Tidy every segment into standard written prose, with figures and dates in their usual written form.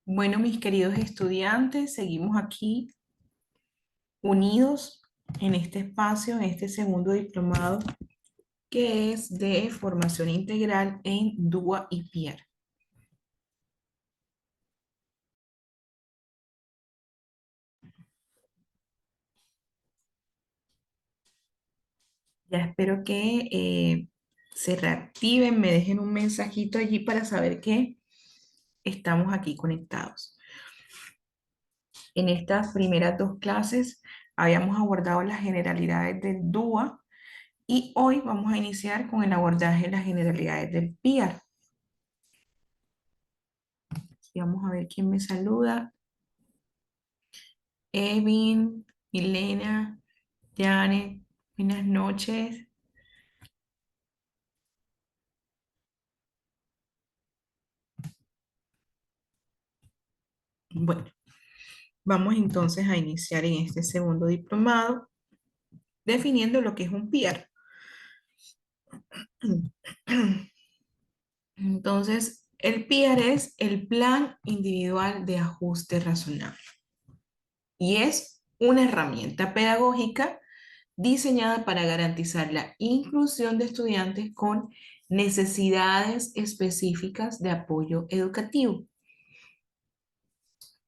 Bueno, mis queridos estudiantes, seguimos aquí unidos en este espacio, en este segundo diplomado que es de formación integral en DUA y PIAR. Ya espero que se reactiven, me dejen un mensajito allí para saber que estamos aquí conectados. En estas primeras dos clases habíamos abordado las generalidades del DUA y hoy vamos a iniciar con el abordaje de las generalidades del PIAR. Y vamos a ver quién me saluda. Evin, Milena, Janet, buenas noches. Bueno, vamos entonces a iniciar en este segundo diplomado definiendo lo que es un PIAR. Entonces, el PIAR es el Plan Individual de Ajuste Razonable y es una herramienta pedagógica diseñada para garantizar la inclusión de estudiantes con necesidades específicas de apoyo educativo.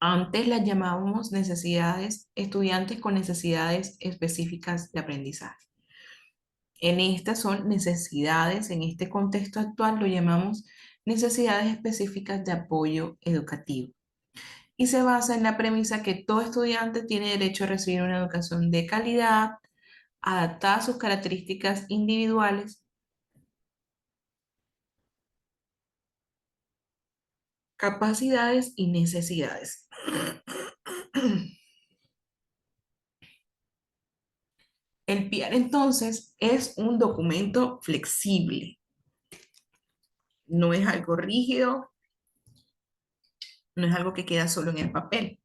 Antes las llamábamos estudiantes con necesidades específicas de aprendizaje. En estas son necesidades, en este contexto actual lo llamamos necesidades específicas de apoyo educativo. Y se basa en la premisa que todo estudiante tiene derecho a recibir una educación de calidad, adaptada a sus características individuales, capacidades y necesidades. El PIAR entonces es un documento flexible, no es algo rígido, no es algo que queda solo en el papel.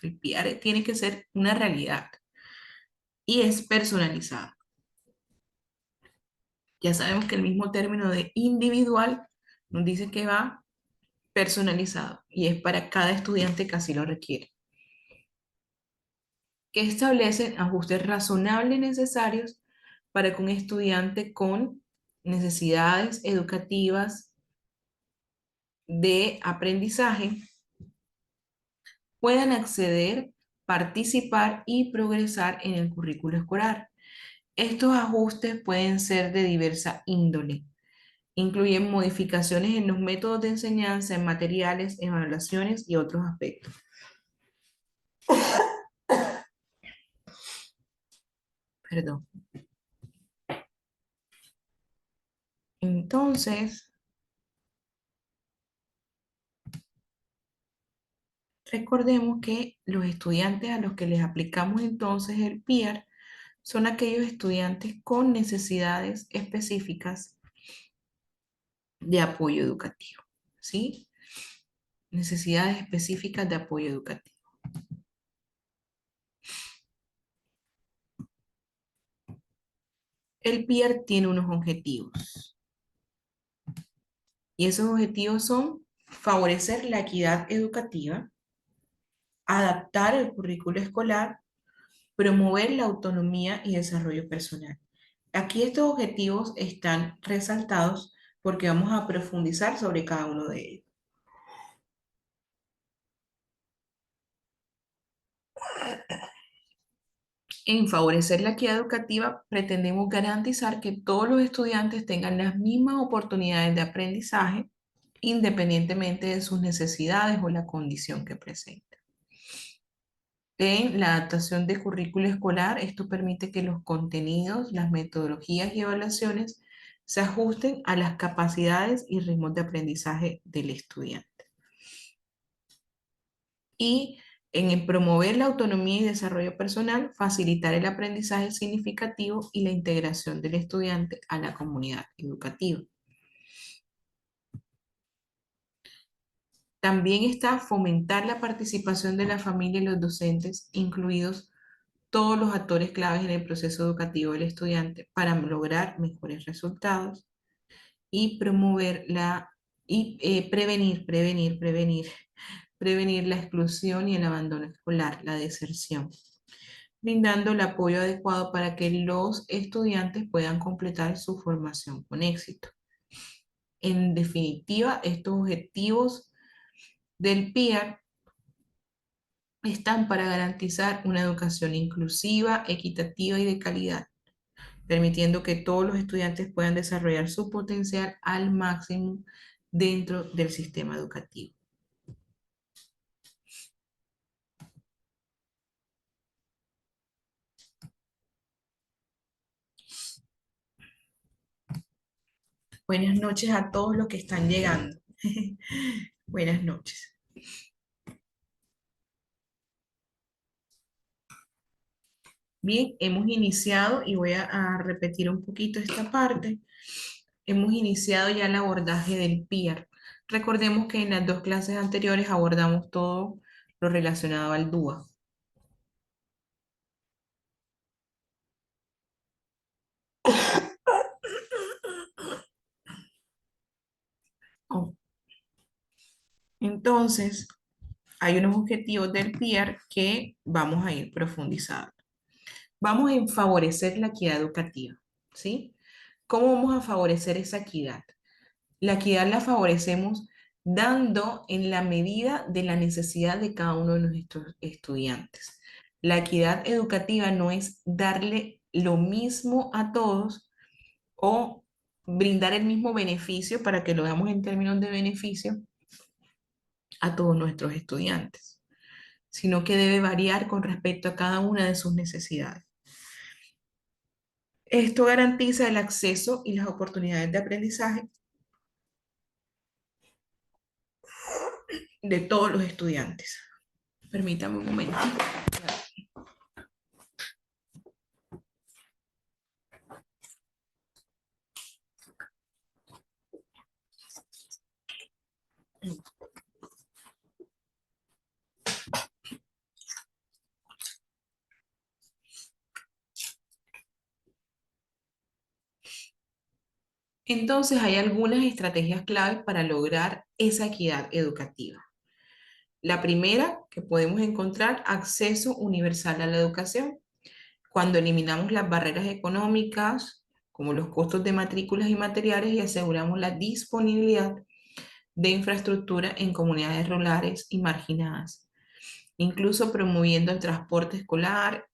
El PIAR tiene que ser una realidad y es personalizado. Ya sabemos que el mismo término de individual nos dice que va personalizado y es para cada estudiante que así lo requiere, que establecen ajustes razonables necesarios para que un estudiante con necesidades educativas de aprendizaje puedan acceder, participar y progresar en el currículo escolar. Estos ajustes pueden ser de diversa índole. Incluyen modificaciones en los métodos de enseñanza, en materiales, evaluaciones y otros aspectos. Perdón. Entonces, recordemos que los estudiantes a los que les aplicamos entonces el PIAR son aquellos estudiantes con necesidades específicas de apoyo educativo, ¿sí? Necesidades específicas de apoyo educativo. El PIAR tiene unos objetivos y esos objetivos son favorecer la equidad educativa, adaptar el currículo escolar, promover la autonomía y desarrollo personal. Aquí estos objetivos están resaltados porque vamos a profundizar sobre cada uno de ellos. En favorecer la equidad educativa, pretendemos garantizar que todos los estudiantes tengan las mismas oportunidades de aprendizaje, independientemente de sus necesidades o la condición que presenten. En la adaptación de currículo escolar, esto permite que los contenidos, las metodologías y evaluaciones se ajusten a las capacidades y ritmos de aprendizaje del estudiante. Y en el promover la autonomía y desarrollo personal, facilitar el aprendizaje significativo y la integración del estudiante a la comunidad educativa. También está fomentar la participación de la familia y los docentes, incluidos todos los actores claves en el proceso educativo del estudiante para lograr mejores resultados y promover la y prevenir prevenir la exclusión y el abandono escolar, la deserción, brindando el apoyo adecuado para que los estudiantes puedan completar su formación con éxito. En definitiva, estos objetivos del PIAR están para garantizar una educación inclusiva, equitativa y de calidad, permitiendo que todos los estudiantes puedan desarrollar su potencial al máximo dentro del sistema educativo. Buenas noches a todos los que están llegando. Buenas noches. Bien, hemos iniciado y voy a repetir un poquito esta parte. Hemos iniciado ya el abordaje del PIAR. Recordemos que en las dos clases anteriores abordamos todo lo relacionado al DUA. Oh, entonces, hay unos objetivos del PIAR que vamos a ir profundizando. Vamos a favorecer la equidad educativa, ¿sí? ¿Cómo vamos a favorecer esa equidad? La equidad la favorecemos dando en la medida de la necesidad de cada uno de nuestros estudiantes. La equidad educativa no es darle lo mismo a todos o brindar el mismo beneficio, para que lo veamos en términos de beneficio, a todos nuestros estudiantes, sino que debe variar con respecto a cada una de sus necesidades. Esto garantiza el acceso y las oportunidades de aprendizaje de todos los estudiantes. Permítame un momento. Entonces, hay algunas estrategias claves para lograr esa equidad educativa. La primera que podemos encontrar, acceso universal a la educación. Cuando eliminamos las barreras económicas, como los costos de matrículas y materiales, y aseguramos la disponibilidad de infraestructura en comunidades rurales y marginadas, incluso promoviendo el transporte escolar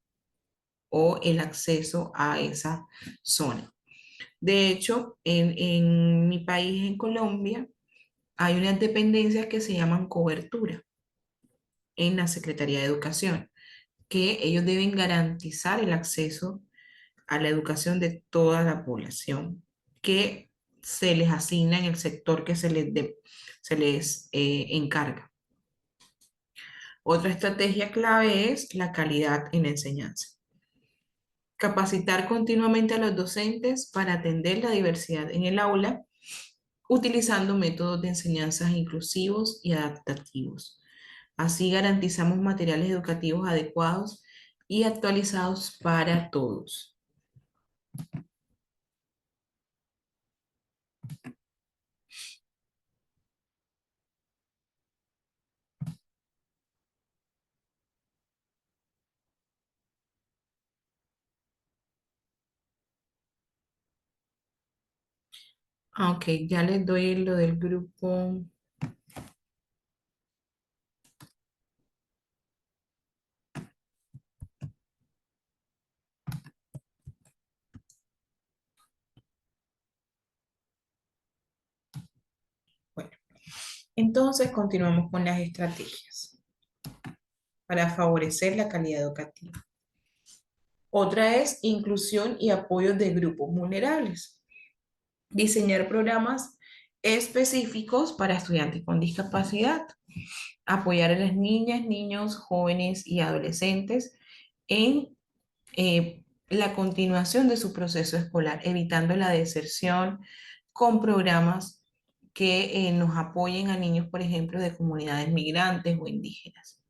o el acceso a esa zona. De hecho, en mi país, en Colombia, hay unas dependencias que se llaman cobertura en la Secretaría de Educación, que ellos deben garantizar el acceso a la educación de toda la población que se les asigna en el sector que se les encarga. Otra estrategia clave es la calidad en la enseñanza. Capacitar continuamente a los docentes para atender la diversidad en el aula, utilizando métodos de enseñanza inclusivos y adaptativos. Así garantizamos materiales educativos adecuados y actualizados para todos. Ok, ya les doy lo del grupo. Bueno, entonces continuamos con las estrategias para favorecer la calidad educativa. Otra es inclusión y apoyo de grupos vulnerables. Diseñar programas específicos para estudiantes con discapacidad. Apoyar a las niñas, niños, jóvenes y adolescentes en la continuación de su proceso escolar, evitando la deserción con programas que nos apoyen a niños, por ejemplo, de comunidades migrantes o indígenas.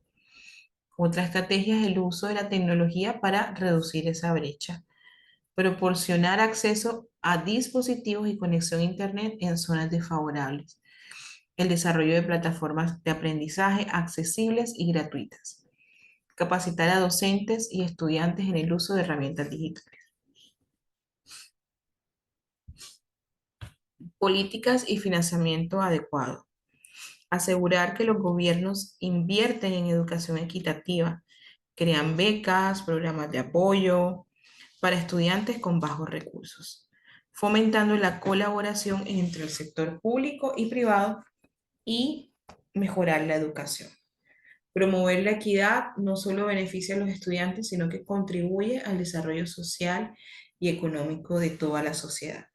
Otra estrategia es el uso de la tecnología para reducir esa brecha. Proporcionar acceso a dispositivos y conexión a Internet en zonas desfavorables. el desarrollo de plataformas de aprendizaje accesibles y gratuitas, capacitar a docentes y estudiantes en el uso de herramientas digitales. Políticas y financiamiento adecuado. Asegurar que los gobiernos invierten en educación equitativa, crean becas, programas de apoyo para estudiantes con bajos recursos, fomentando la colaboración entre el sector público y privado y mejorar la educación. Promover la equidad no solo beneficia a los estudiantes, sino que contribuye al desarrollo social y económico de toda la sociedad.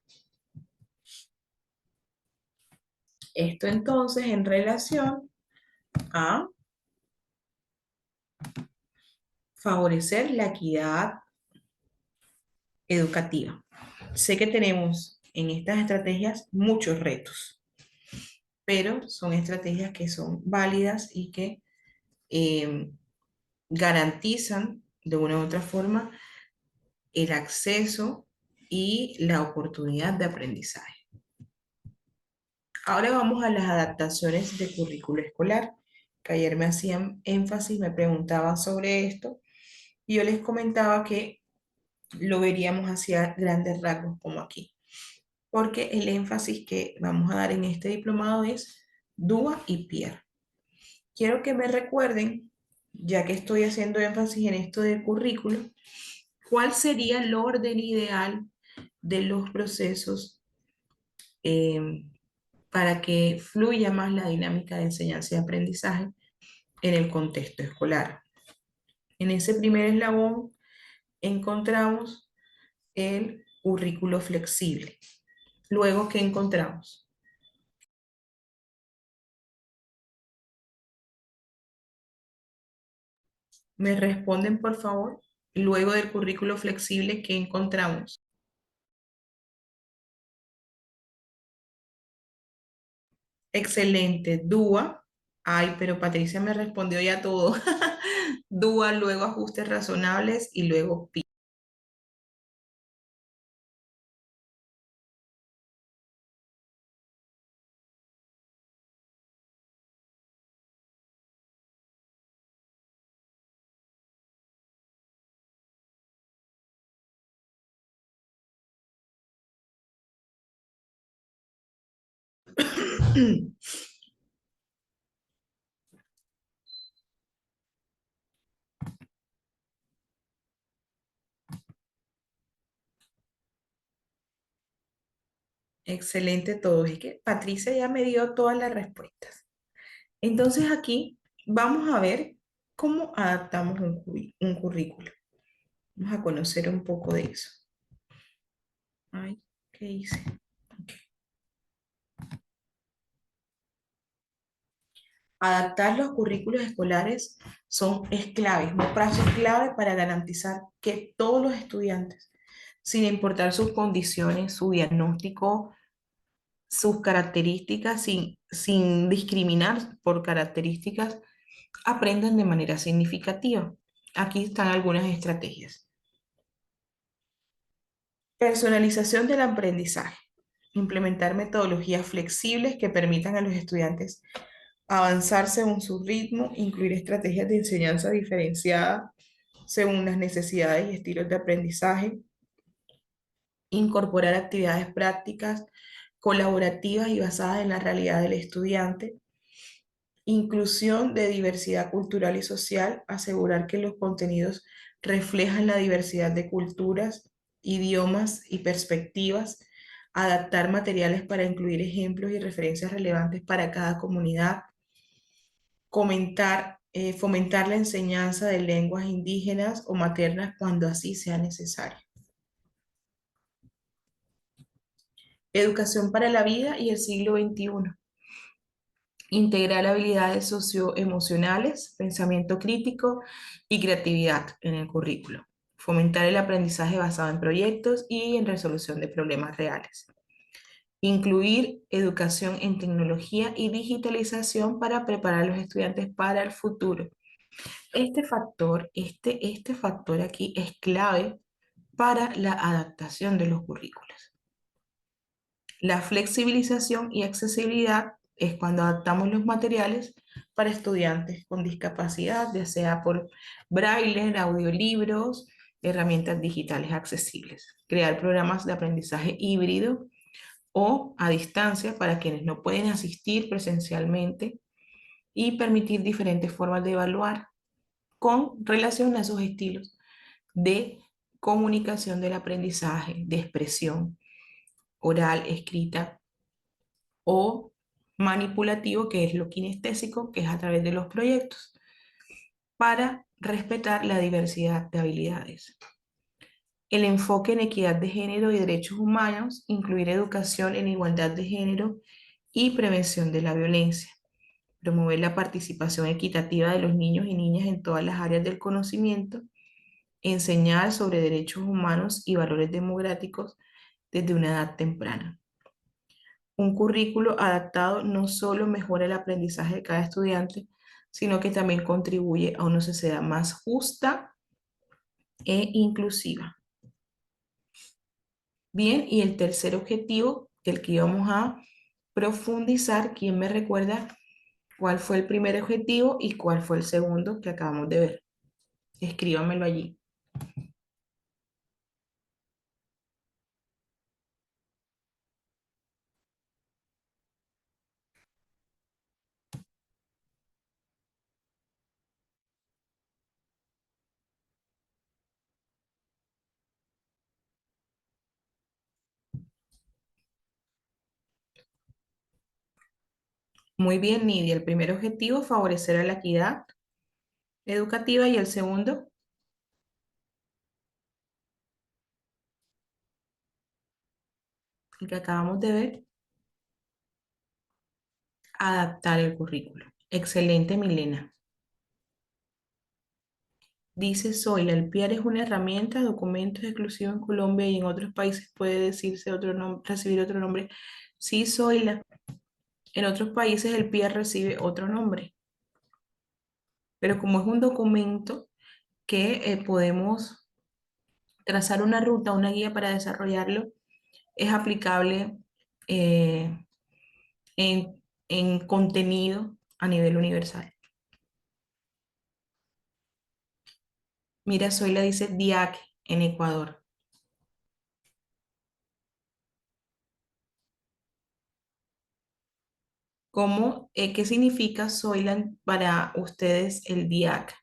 Esto entonces en relación a favorecer la equidad educativa. Sé que tenemos en estas estrategias muchos retos, pero son estrategias que son válidas y que eh, garantizan de una u otra forma el acceso y la oportunidad de aprendizaje. Ahora vamos a las adaptaciones de currículo escolar, que ayer me hacían énfasis, me preguntaban sobre esto, y yo les comentaba que lo veríamos hacia grandes rasgos como aquí, porque el énfasis que vamos a dar en este diplomado es DUA y PIER. Quiero que me recuerden, ya que estoy haciendo énfasis en esto del currículo, cuál sería el orden ideal de los procesos eh, para que fluya más la dinámica de enseñanza y aprendizaje en el contexto escolar. En ese primer eslabón encontramos el currículo flexible. Luego, ¿qué encontramos? ¿Me responden, por favor? Luego del currículo flexible, ¿qué encontramos? Excelente. DUA. Ay, pero Patricia me respondió ya todo. DUA, luego ajustes razonables y luego PI. Excelente todo. Es que Patricia ya me dio todas las respuestas. Entonces aquí vamos a ver cómo adaptamos un currículo. Vamos a conocer un poco de eso. Ay, ¿qué hice? Ok. Adaptar los currículos escolares es clave, es un paso clave para garantizar que todos los estudiantes, sin importar sus condiciones, su diagnóstico, sus características, sin discriminar por características, aprendan de manera significativa. Aquí están algunas estrategias. Personalización del aprendizaje. Implementar metodologías flexibles que permitan a los estudiantes avanzar según su ritmo, incluir estrategias de enseñanza diferenciada según las necesidades y estilos de aprendizaje, incorporar actividades prácticas, colaborativas y basadas en la realidad del estudiante, inclusión de diversidad cultural y social, asegurar que los contenidos reflejan la diversidad de culturas, idiomas y perspectivas, adaptar materiales para incluir ejemplos y referencias relevantes para cada comunidad, fomentar la enseñanza de lenguas indígenas o maternas cuando así sea necesario. Educación para la vida y el siglo XXI. Integrar habilidades socioemocionales, pensamiento crítico y creatividad en el currículo. Fomentar el aprendizaje basado en proyectos y en resolución de problemas reales. Incluir educación en tecnología y digitalización para preparar a los estudiantes para el futuro. Este factor aquí es clave para la adaptación de los currículos. La flexibilización y accesibilidad es cuando adaptamos los materiales para estudiantes con discapacidad, ya sea por braille, audiolibros, herramientas digitales accesibles. Crear programas de aprendizaje híbrido o a distancia para quienes no pueden asistir presencialmente y permitir diferentes formas de evaluar con relación a esos estilos de comunicación del aprendizaje, de expresión oral, escrita o manipulativo, que es lo kinestésico, que es a través de los proyectos, para respetar la diversidad de habilidades. El enfoque en equidad de género y derechos humanos, incluir educación en igualdad de género y prevención de la violencia. Promover la participación equitativa de los niños y niñas en todas las áreas del conocimiento. Enseñar sobre derechos humanos y valores democráticos desde una edad temprana. Un currículo adaptado no solo mejora el aprendizaje de cada estudiante, sino que también contribuye a una sociedad más justa e inclusiva. Bien, y el tercer objetivo del que íbamos a profundizar, ¿quién me recuerda cuál fue el primer objetivo y cuál fue el segundo que acabamos de ver? Escríbamelo allí. Muy bien, Nidia. El primer objetivo, favorecer a la equidad educativa, y el segundo, el que acabamos de ver, adaptar el currículo. Excelente, Milena. Dice Zoila, el PIAR es una herramienta, documentos exclusivos en Colombia y en otros países puede decirse otro nombre, recibir otro nombre. Sí, Zoila, en otros países el PIAR recibe otro nombre, pero como es un documento que podemos trazar una ruta, una guía para desarrollarlo, es aplicable eh, en contenido a nivel universal. Mira, Zoila dice DIAC en Ecuador. ¿Cómo, qué significa Soyland para ustedes el DIAC?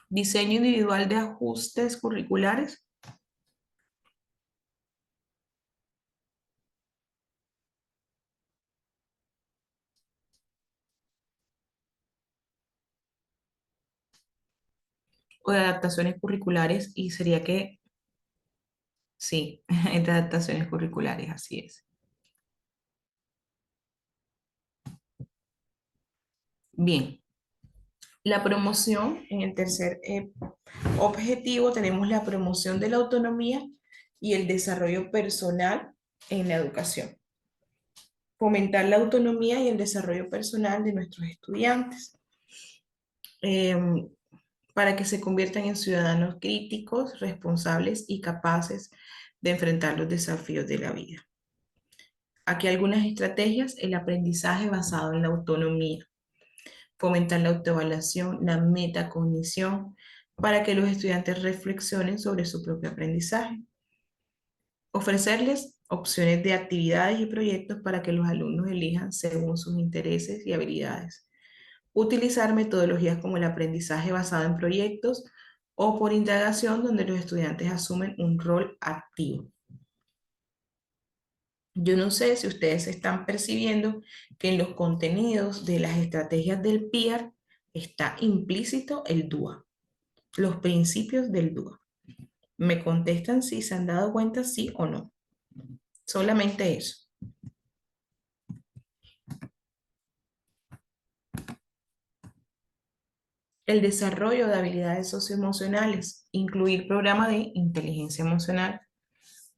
Diseño individual de ajustes curriculares o de adaptaciones curriculares, y sería que sí, entre adaptaciones curriculares, así es. Bien, la promoción, en el tercer objetivo tenemos la promoción de la autonomía y el desarrollo personal en la educación. Fomentar la autonomía y el desarrollo personal de nuestros estudiantes. Em, para que se conviertan en ciudadanos críticos, responsables y capaces de enfrentar los desafíos de la vida. Aquí algunas estrategias: el aprendizaje basado en la autonomía, fomentar la autoevaluación, la metacognición, para que los estudiantes reflexionen sobre su propio aprendizaje, ofrecerles opciones de actividades y proyectos para que los alumnos elijan según sus intereses y habilidades, utilizar metodologías como el aprendizaje basado en proyectos o por indagación, donde los estudiantes asumen un rol activo. Yo no sé si ustedes están percibiendo que en los contenidos de las estrategias del PIAR está implícito el DUA, los principios del DUA. Me contestan si se han dado cuenta, sí o no. Solamente eso. El desarrollo de habilidades socioemocionales, incluir programas de inteligencia emocional,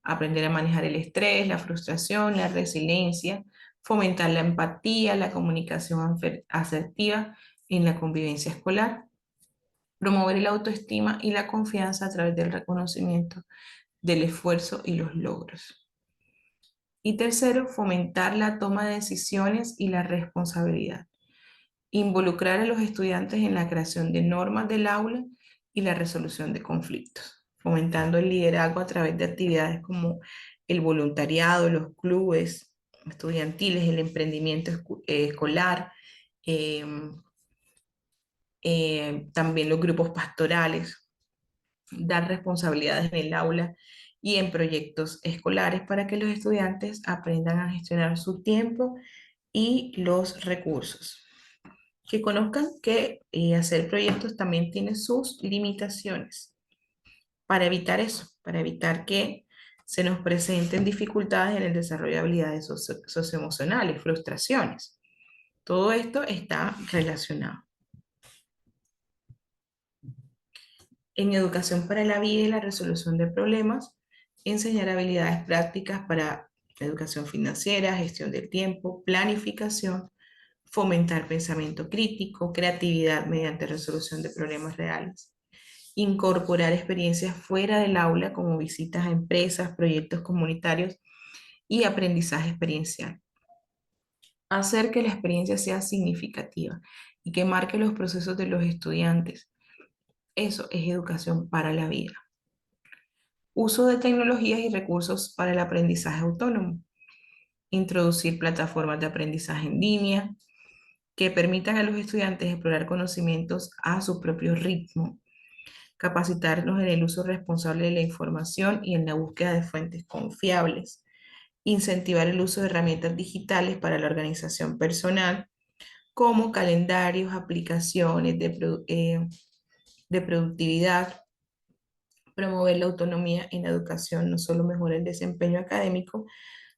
aprender a manejar el estrés, la frustración, la resiliencia, fomentar la empatía, la comunicación asertiva en la convivencia escolar, promover la autoestima y la confianza a través del reconocimiento del esfuerzo y los logros. Y tercero, fomentar la toma de decisiones y la responsabilidad. Involucrar a los estudiantes en la creación de normas del aula y la resolución de conflictos, fomentando el liderazgo a través de actividades como el voluntariado, los clubes estudiantiles, el emprendimiento escolar, eh, también los grupos pastorales, dar responsabilidades en el aula y en proyectos escolares para que los estudiantes aprendan a gestionar su tiempo y los recursos. Que conozcan que hacer proyectos también tiene sus limitaciones para evitar eso, para evitar que se nos presenten dificultades en el desarrollo de habilidades socioemocionales, frustraciones. Todo esto está relacionado. En educación para la vida y la resolución de problemas, enseñar habilidades prácticas para educación financiera, gestión del tiempo, planificación, fomentar pensamiento crítico, creatividad mediante resolución de problemas reales, incorporar experiencias fuera del aula como visitas a empresas, proyectos comunitarios y aprendizaje experiencial. Hacer que la experiencia sea significativa y que marque los procesos de los estudiantes. Eso es educación para la vida. Uso de tecnologías y recursos para el aprendizaje autónomo. Introducir plataformas de aprendizaje en línea que permitan a los estudiantes explorar conocimientos a su propio ritmo. Capacitarnos en el uso responsable de la información y en la búsqueda de fuentes confiables. Incentivar el uso de herramientas digitales para la organización personal, como calendarios, aplicaciones de productividad. Promover la autonomía en la educación no solo mejora el desempeño académico,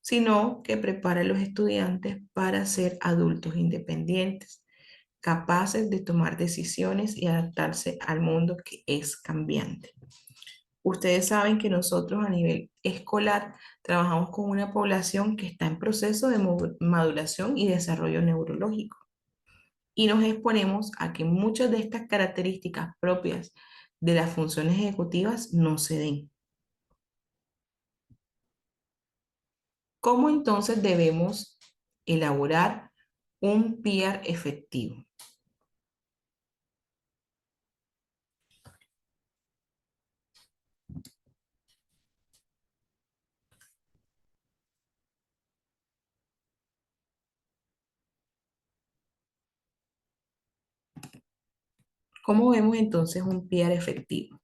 sino que prepara a los estudiantes para ser adultos independientes, capaces de tomar decisiones y adaptarse al mundo que es cambiante. Ustedes saben que nosotros a nivel escolar trabajamos con una población que está en proceso de maduración y desarrollo neurológico. Y nos exponemos a que muchas de estas características propias de las funciones ejecutivas no se den. ¿Cómo entonces debemos elaborar un PR efectivo? ¿Cómo vemos entonces un PR efectivo?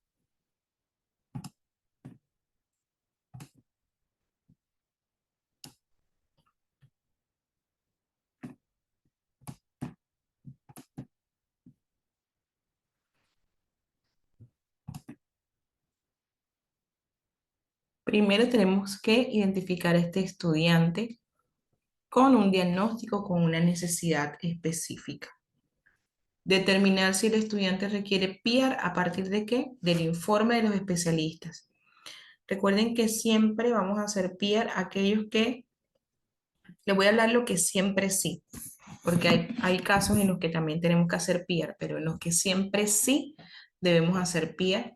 Primero tenemos que identificar a este estudiante con un diagnóstico, con una necesidad específica. Determinar si el estudiante requiere PR a partir de qué? Del informe de los especialistas. Recuerden que siempre vamos a hacer PR a aquellos que, les voy a hablar lo que siempre sí, porque hay casos en los que también tenemos que hacer PR, pero en los que siempre sí debemos hacer PR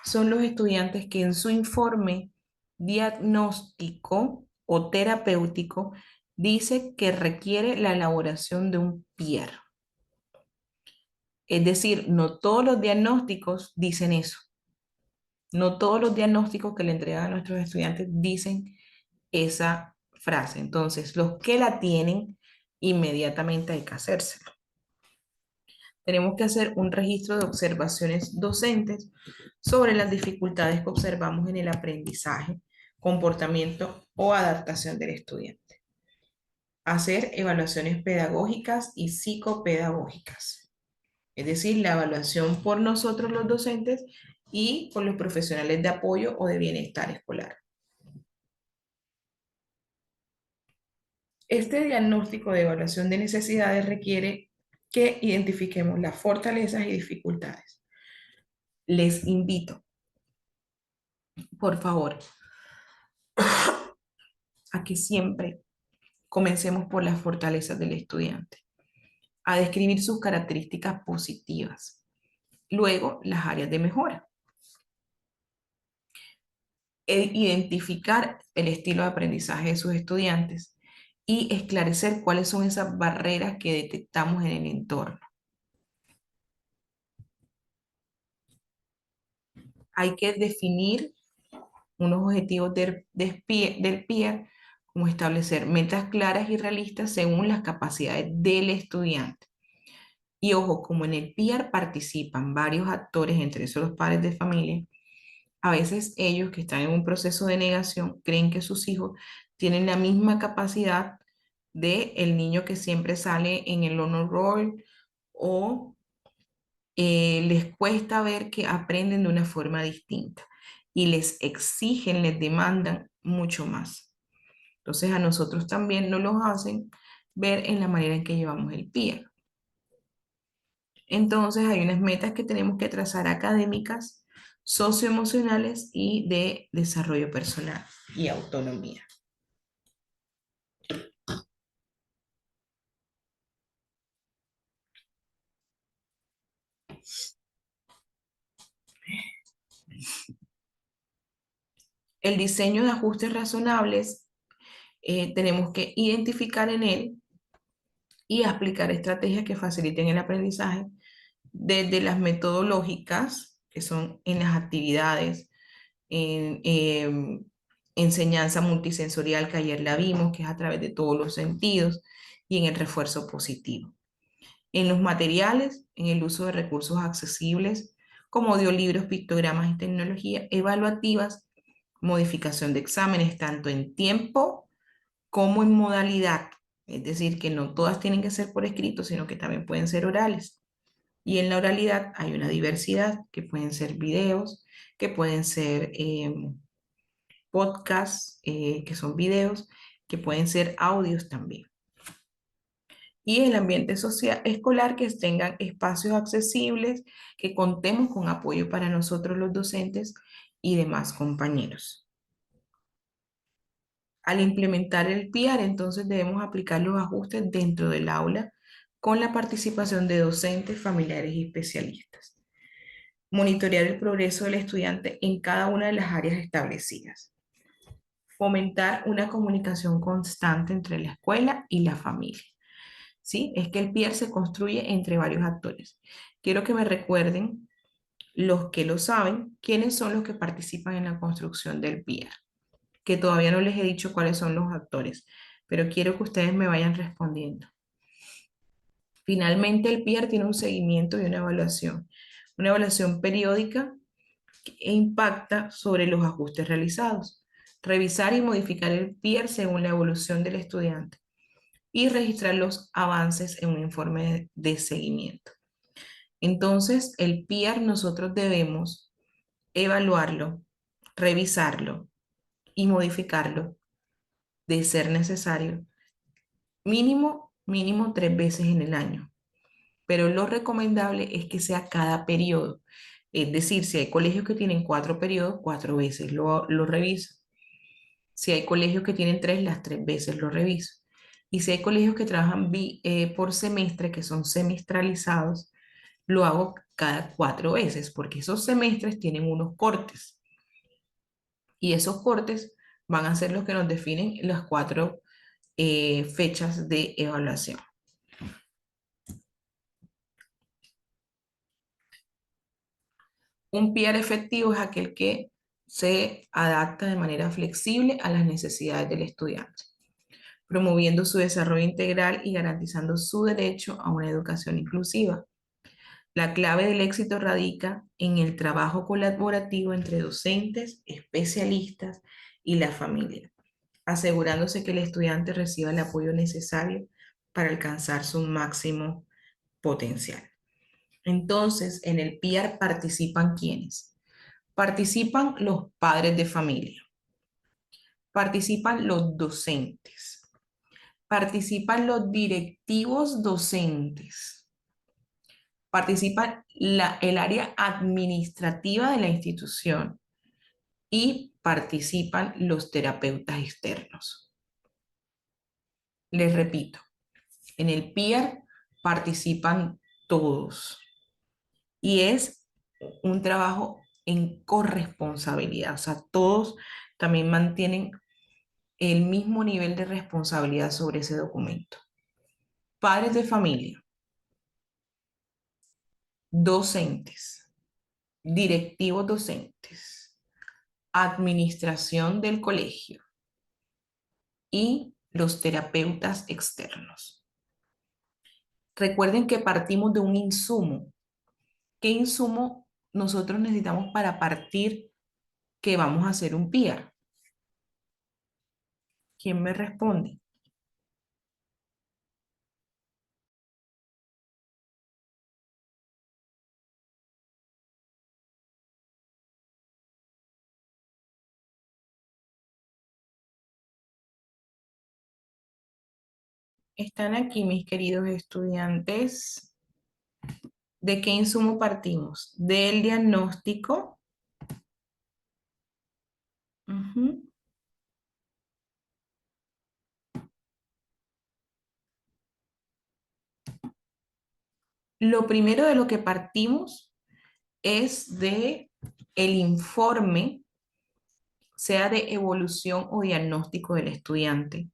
son los estudiantes que en su informe diagnóstico o terapéutico dice que requiere la elaboración de un PR. Es decir, no todos los diagnósticos dicen eso. No todos los diagnósticos que le entregan a nuestros estudiantes dicen esa frase. Entonces, los que la tienen, inmediatamente hay que hacérselo. Tenemos que hacer un registro de observaciones docentes sobre las dificultades que observamos en el aprendizaje, comportamiento o adaptación del estudiante. Hacer evaluaciones pedagógicas y psicopedagógicas, es decir, la evaluación por nosotros los docentes y por los profesionales de apoyo o de bienestar escolar. Este diagnóstico de evaluación de necesidades requiere que identifiquemos las fortalezas y dificultades. Les invito, por favor, a que siempre comencemos por las fortalezas del estudiante, a describir sus características positivas. Luego, las áreas de mejora. identificar el estilo de aprendizaje de sus estudiantes y esclarecer cuáles son esas barreras que detectamos en el entorno. Hay que definir unos objetivos del peer, como establecer metas claras y realistas según las capacidades del estudiante. Y ojo, como en el peer participan varios actores, entre esos los padres de familia, a veces ellos que están en un proceso de negación creen que sus hijos tienen la misma capacidad de el niño que siempre sale en el honor roll o les cuesta ver que aprenden de una forma distinta y les exigen, les demandan mucho más. Entonces a nosotros también nos los hacen ver en la manera en que llevamos el PIA. Entonces hay unas metas que tenemos que trazar académicas, socioemocionales y de desarrollo personal y autonomía. El diseño de ajustes razonables, tenemos que identificar en él y aplicar estrategias que faciliten el aprendizaje desde las metodológicas, que son en las actividades, en enseñanza multisensorial, que ayer la vimos, que es a través de todos los sentidos, y en el refuerzo positivo. En los materiales, en el uso de recursos accesibles, como audiolibros, pictogramas y tecnología evaluativas, modificación de exámenes, tanto en tiempo como en modalidad. Es decir, que no todas tienen que ser por escrito, sino que también pueden ser orales. Y en la oralidad hay una diversidad, que pueden ser videos, que pueden ser podcasts, que son videos, que pueden ser audios también. Y el ambiente social, escolar, que tengan espacios accesibles, que contemos con apoyo para nosotros los docentes y demás compañeros. Al implementar el PIAR, entonces debemos aplicar los ajustes dentro del aula con la participación de docentes, familiares y especialistas. Monitorear el progreso del estudiante en cada una de las áreas establecidas. Fomentar una comunicación constante entre la escuela y la familia. ¿Sí? Es que el PIAR se construye entre varios actores. Quiero que me recuerden, los que lo saben, quiénes son los que participan en la construcción del PIAR, que todavía no les he dicho cuáles son los actores, pero quiero que ustedes me vayan respondiendo. Finalmente, el PIAR tiene un seguimiento y una evaluación periódica e impacta sobre los ajustes realizados. Revisar y modificar el PIAR según la evolución del estudiante y registrar los avances en un informe de seguimiento. Entonces, el PIAR nosotros debemos evaluarlo, revisarlo y modificarlo de ser necesario mínimo 3 veces en el año. Pero lo recomendable es que sea cada periodo. Es decir, si hay colegios que tienen 4 periodos, 4 veces lo reviso. Si hay colegios que tienen 3, las 3 veces lo reviso. Y si hay colegios que trabajan por semestre, que son semestralizados, lo hago cada 4 veces, porque esos semestres tienen unos cortes. Y esos cortes van a ser los que nos definen las 4 fechas de evaluación. Un PIAR efectivo es aquel que se adapta de manera flexible a las necesidades del estudiante, promoviendo su desarrollo integral y garantizando su derecho a una educación inclusiva. La clave del éxito radica en el trabajo colaborativo entre docentes, especialistas y la familia, asegurándose que el estudiante reciba el apoyo necesario para alcanzar su máximo potencial. Entonces, en el PIAR participan ¿quiénes? Participan los padres de familia, participan los docentes, participan los directivos docentes, participan el área administrativa de la institución y participan los terapeutas externos. Les repito, en el PIAR participan todos y es un trabajo en corresponsabilidad. O sea, todos también mantienen el mismo nivel de responsabilidad sobre ese documento. Padres de familia, docentes, directivos docentes, administración del colegio y los terapeutas externos. Recuerden que partimos de un insumo. ¿Qué insumo nosotros necesitamos para partir que vamos a hacer un PIA? ¿Quién me responde? Están aquí, mis queridos estudiantes. ¿De qué insumo partimos? Del diagnóstico. Ujú. Lo primero de lo que partimos es de el informe, sea de evolución o diagnóstico del estudiante,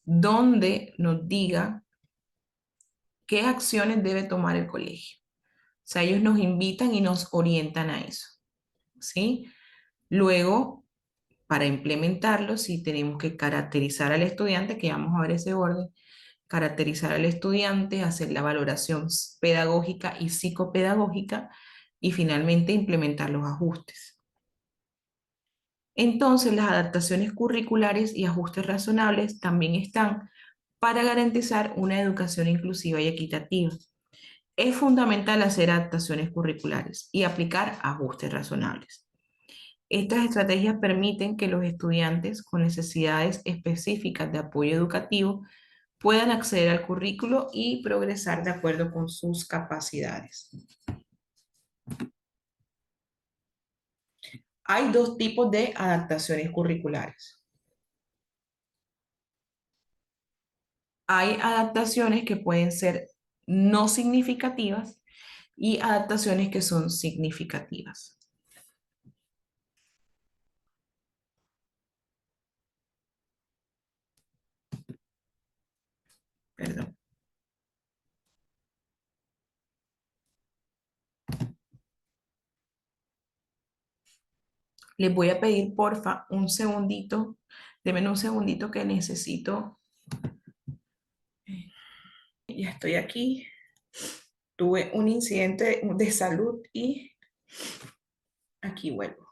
donde nos diga qué acciones debe tomar el colegio. O sea, ellos nos invitan y nos orientan a eso, ¿sí? Luego, para implementarlo, sí tenemos que caracterizar al estudiante, que vamos a ver ese orden, caracterizar al estudiante, hacer la valoración pedagógica y psicopedagógica y finalmente implementar los ajustes. Entonces, las adaptaciones curriculares y ajustes razonables también están para garantizar una educación inclusiva y equitativa. Es fundamental hacer adaptaciones curriculares y aplicar ajustes razonables. Estas estrategias permiten que los estudiantes con necesidades específicas de apoyo educativo puedan acceder al currículo y progresar de acuerdo con sus capacidades. Hay dos tipos de adaptaciones curriculares. Hay adaptaciones que pueden ser no significativas y adaptaciones que son significativas. Perdón. Les voy a pedir, porfa, un segundito. Denme un segundito que necesito. Ya estoy aquí. Tuve un incidente de salud y aquí vuelvo.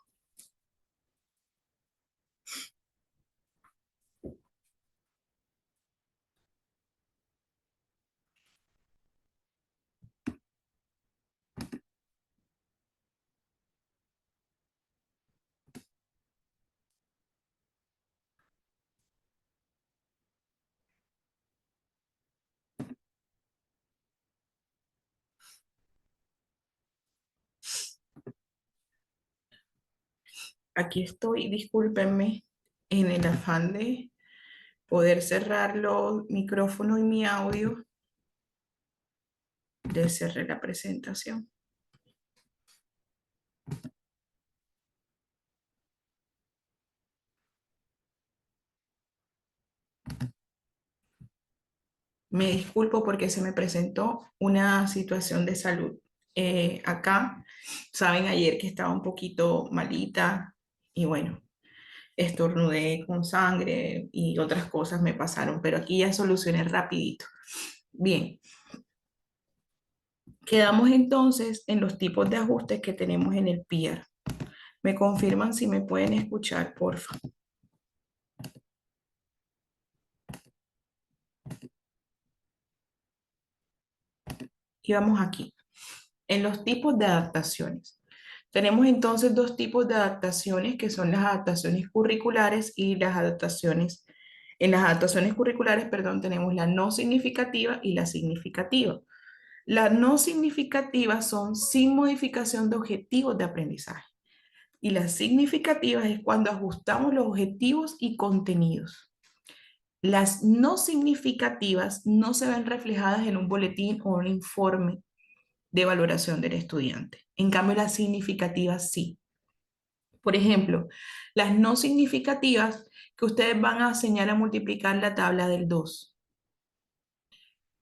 Aquí estoy, discúlpenme, en el afán de poder cerrar los micrófonos y mi audio, de cerrar la presentación. Me disculpo porque se me presentó una situación de salud. Acá, saben, ayer que estaba un poquito malita y bueno, estornudé con sangre y otras cosas me pasaron, pero aquí ya solucioné rapidito. Bien, quedamos entonces en los tipos de ajustes que tenemos en el PIR. Me confirman si me pueden escuchar, por favor. Y vamos aquí, en los tipos de adaptaciones. Tenemos entonces dos tipos de adaptaciones que son las adaptaciones curriculares y las adaptaciones. En las adaptaciones curriculares, perdón, tenemos la no significativa y la significativa. Las no significativas son sin modificación de objetivos de aprendizaje. Y las significativas es cuando ajustamos los objetivos y contenidos. Las no significativas no se ven reflejadas en un boletín o un informe de valoración del estudiante. En cambio, las significativas sí. Por ejemplo, las no significativas que ustedes van a enseñar a multiplicar la tabla del 2.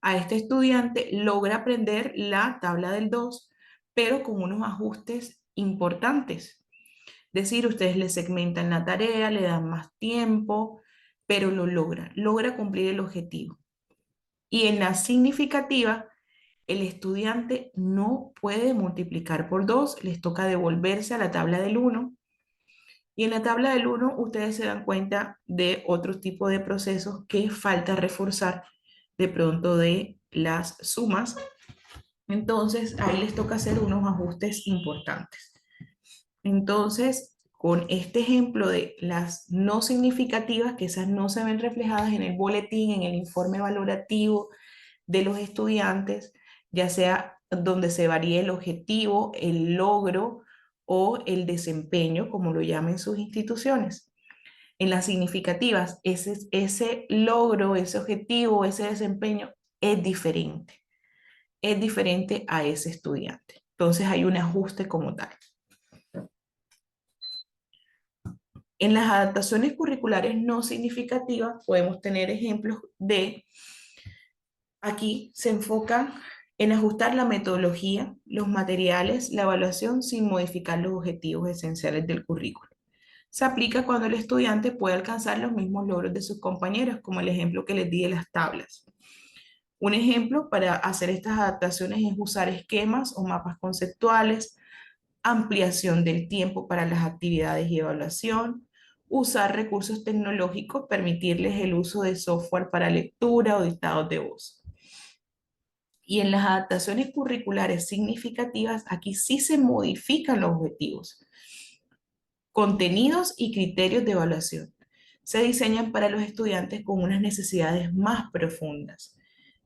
A este estudiante logra aprender la tabla del 2, pero con unos ajustes importantes. Es decir, ustedes le segmentan la tarea, le dan más tiempo, pero logra cumplir el objetivo. Y en la significativa, el estudiante no puede multiplicar por 2, les toca devolverse a la tabla del 1. Y en la tabla del 1 ustedes se dan cuenta de otro tipo de procesos que falta reforzar de pronto de las sumas. Entonces ahí les toca hacer unos ajustes importantes. Entonces, con este ejemplo de las no significativas, que esas no se ven reflejadas en el boletín, en el informe valorativo de los estudiantes, ya sea donde se varíe el objetivo, el logro o el desempeño, como lo llamen sus instituciones. En las significativas, ese logro, ese objetivo, ese desempeño es diferente a ese estudiante. Entonces hay un ajuste como tal. En las adaptaciones curriculares no significativas podemos tener ejemplos de, aquí se enfoca en ajustar la metodología, los materiales, la evaluación sin modificar los objetivos esenciales del currículo. Se aplica cuando el estudiante puede alcanzar los mismos logros de sus compañeros, como el ejemplo que les di de las tablas. Un ejemplo para hacer estas adaptaciones es usar esquemas o mapas conceptuales, ampliación del tiempo para las actividades y evaluación, usar recursos tecnológicos, permitirles el uso de software para lectura o dictados de voz. Y en las adaptaciones curriculares significativas, aquí sí se modifican los objetivos, contenidos y criterios de evaluación. Se diseñan para los estudiantes con unas necesidades más profundas.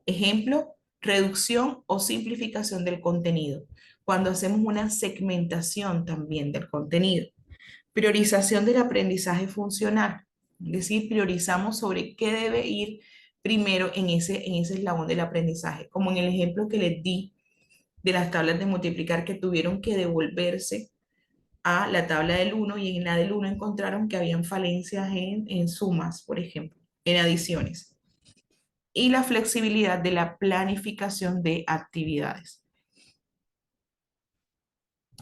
Ejemplo, reducción o simplificación del contenido, cuando hacemos una segmentación también del contenido. Priorización del aprendizaje funcional, es decir, priorizamos sobre qué debe ir primero en ese eslabón del aprendizaje, como en el ejemplo que les di de las tablas de multiplicar que tuvieron que devolverse a la tabla del 1 y en la del 1 encontraron que habían falencias en sumas, por ejemplo, en adiciones. Y la flexibilidad de la planificación de actividades.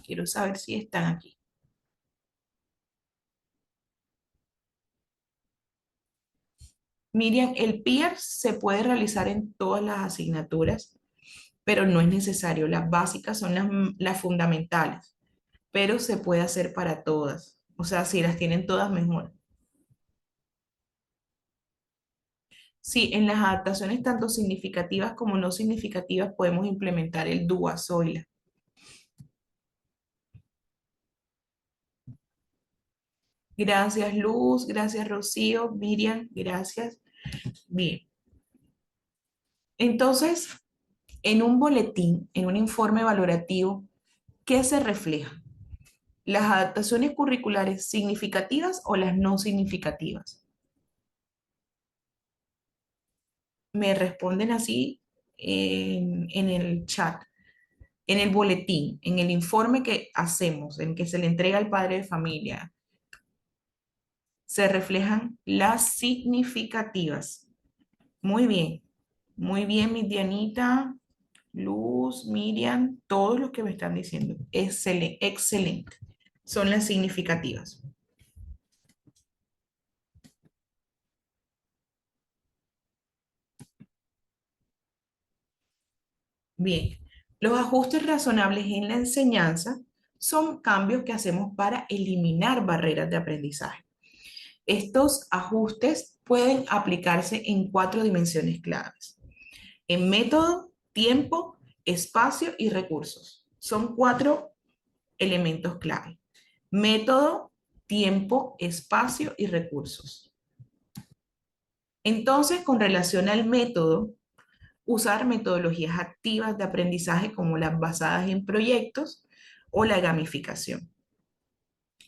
Quiero saber si están aquí. Miriam, el PIR se puede realizar en todas las asignaturas, pero no es necesario. Las básicas son las fundamentales, pero se puede hacer para todas. O sea, si las tienen todas, mejor. Sí, en las adaptaciones tanto significativas como no significativas podemos implementar el DUA Zoila. Gracias, Luz. Gracias, Rocío. Miriam, gracias. Bien. Entonces, en un boletín, en un informe valorativo, ¿qué se refleja? ¿Las adaptaciones curriculares significativas o las no significativas? Me responden así en el chat, en el boletín, en el informe que hacemos, en que se le entrega al padre de familia. Se reflejan las significativas. Muy bien, mi Dianita, Luz, Miriam, todos los que me están diciendo. Excelente, excelente. Son las significativas. Bien, los ajustes razonables en la enseñanza son cambios que hacemos para eliminar barreras de aprendizaje. Estos ajustes pueden aplicarse en 4 dimensiones claves: en método, tiempo, espacio y recursos. Son 4 elementos clave: método, tiempo, espacio y recursos. Entonces, con relación al método, usar metodologías activas de aprendizaje como las basadas en proyectos o la gamificación.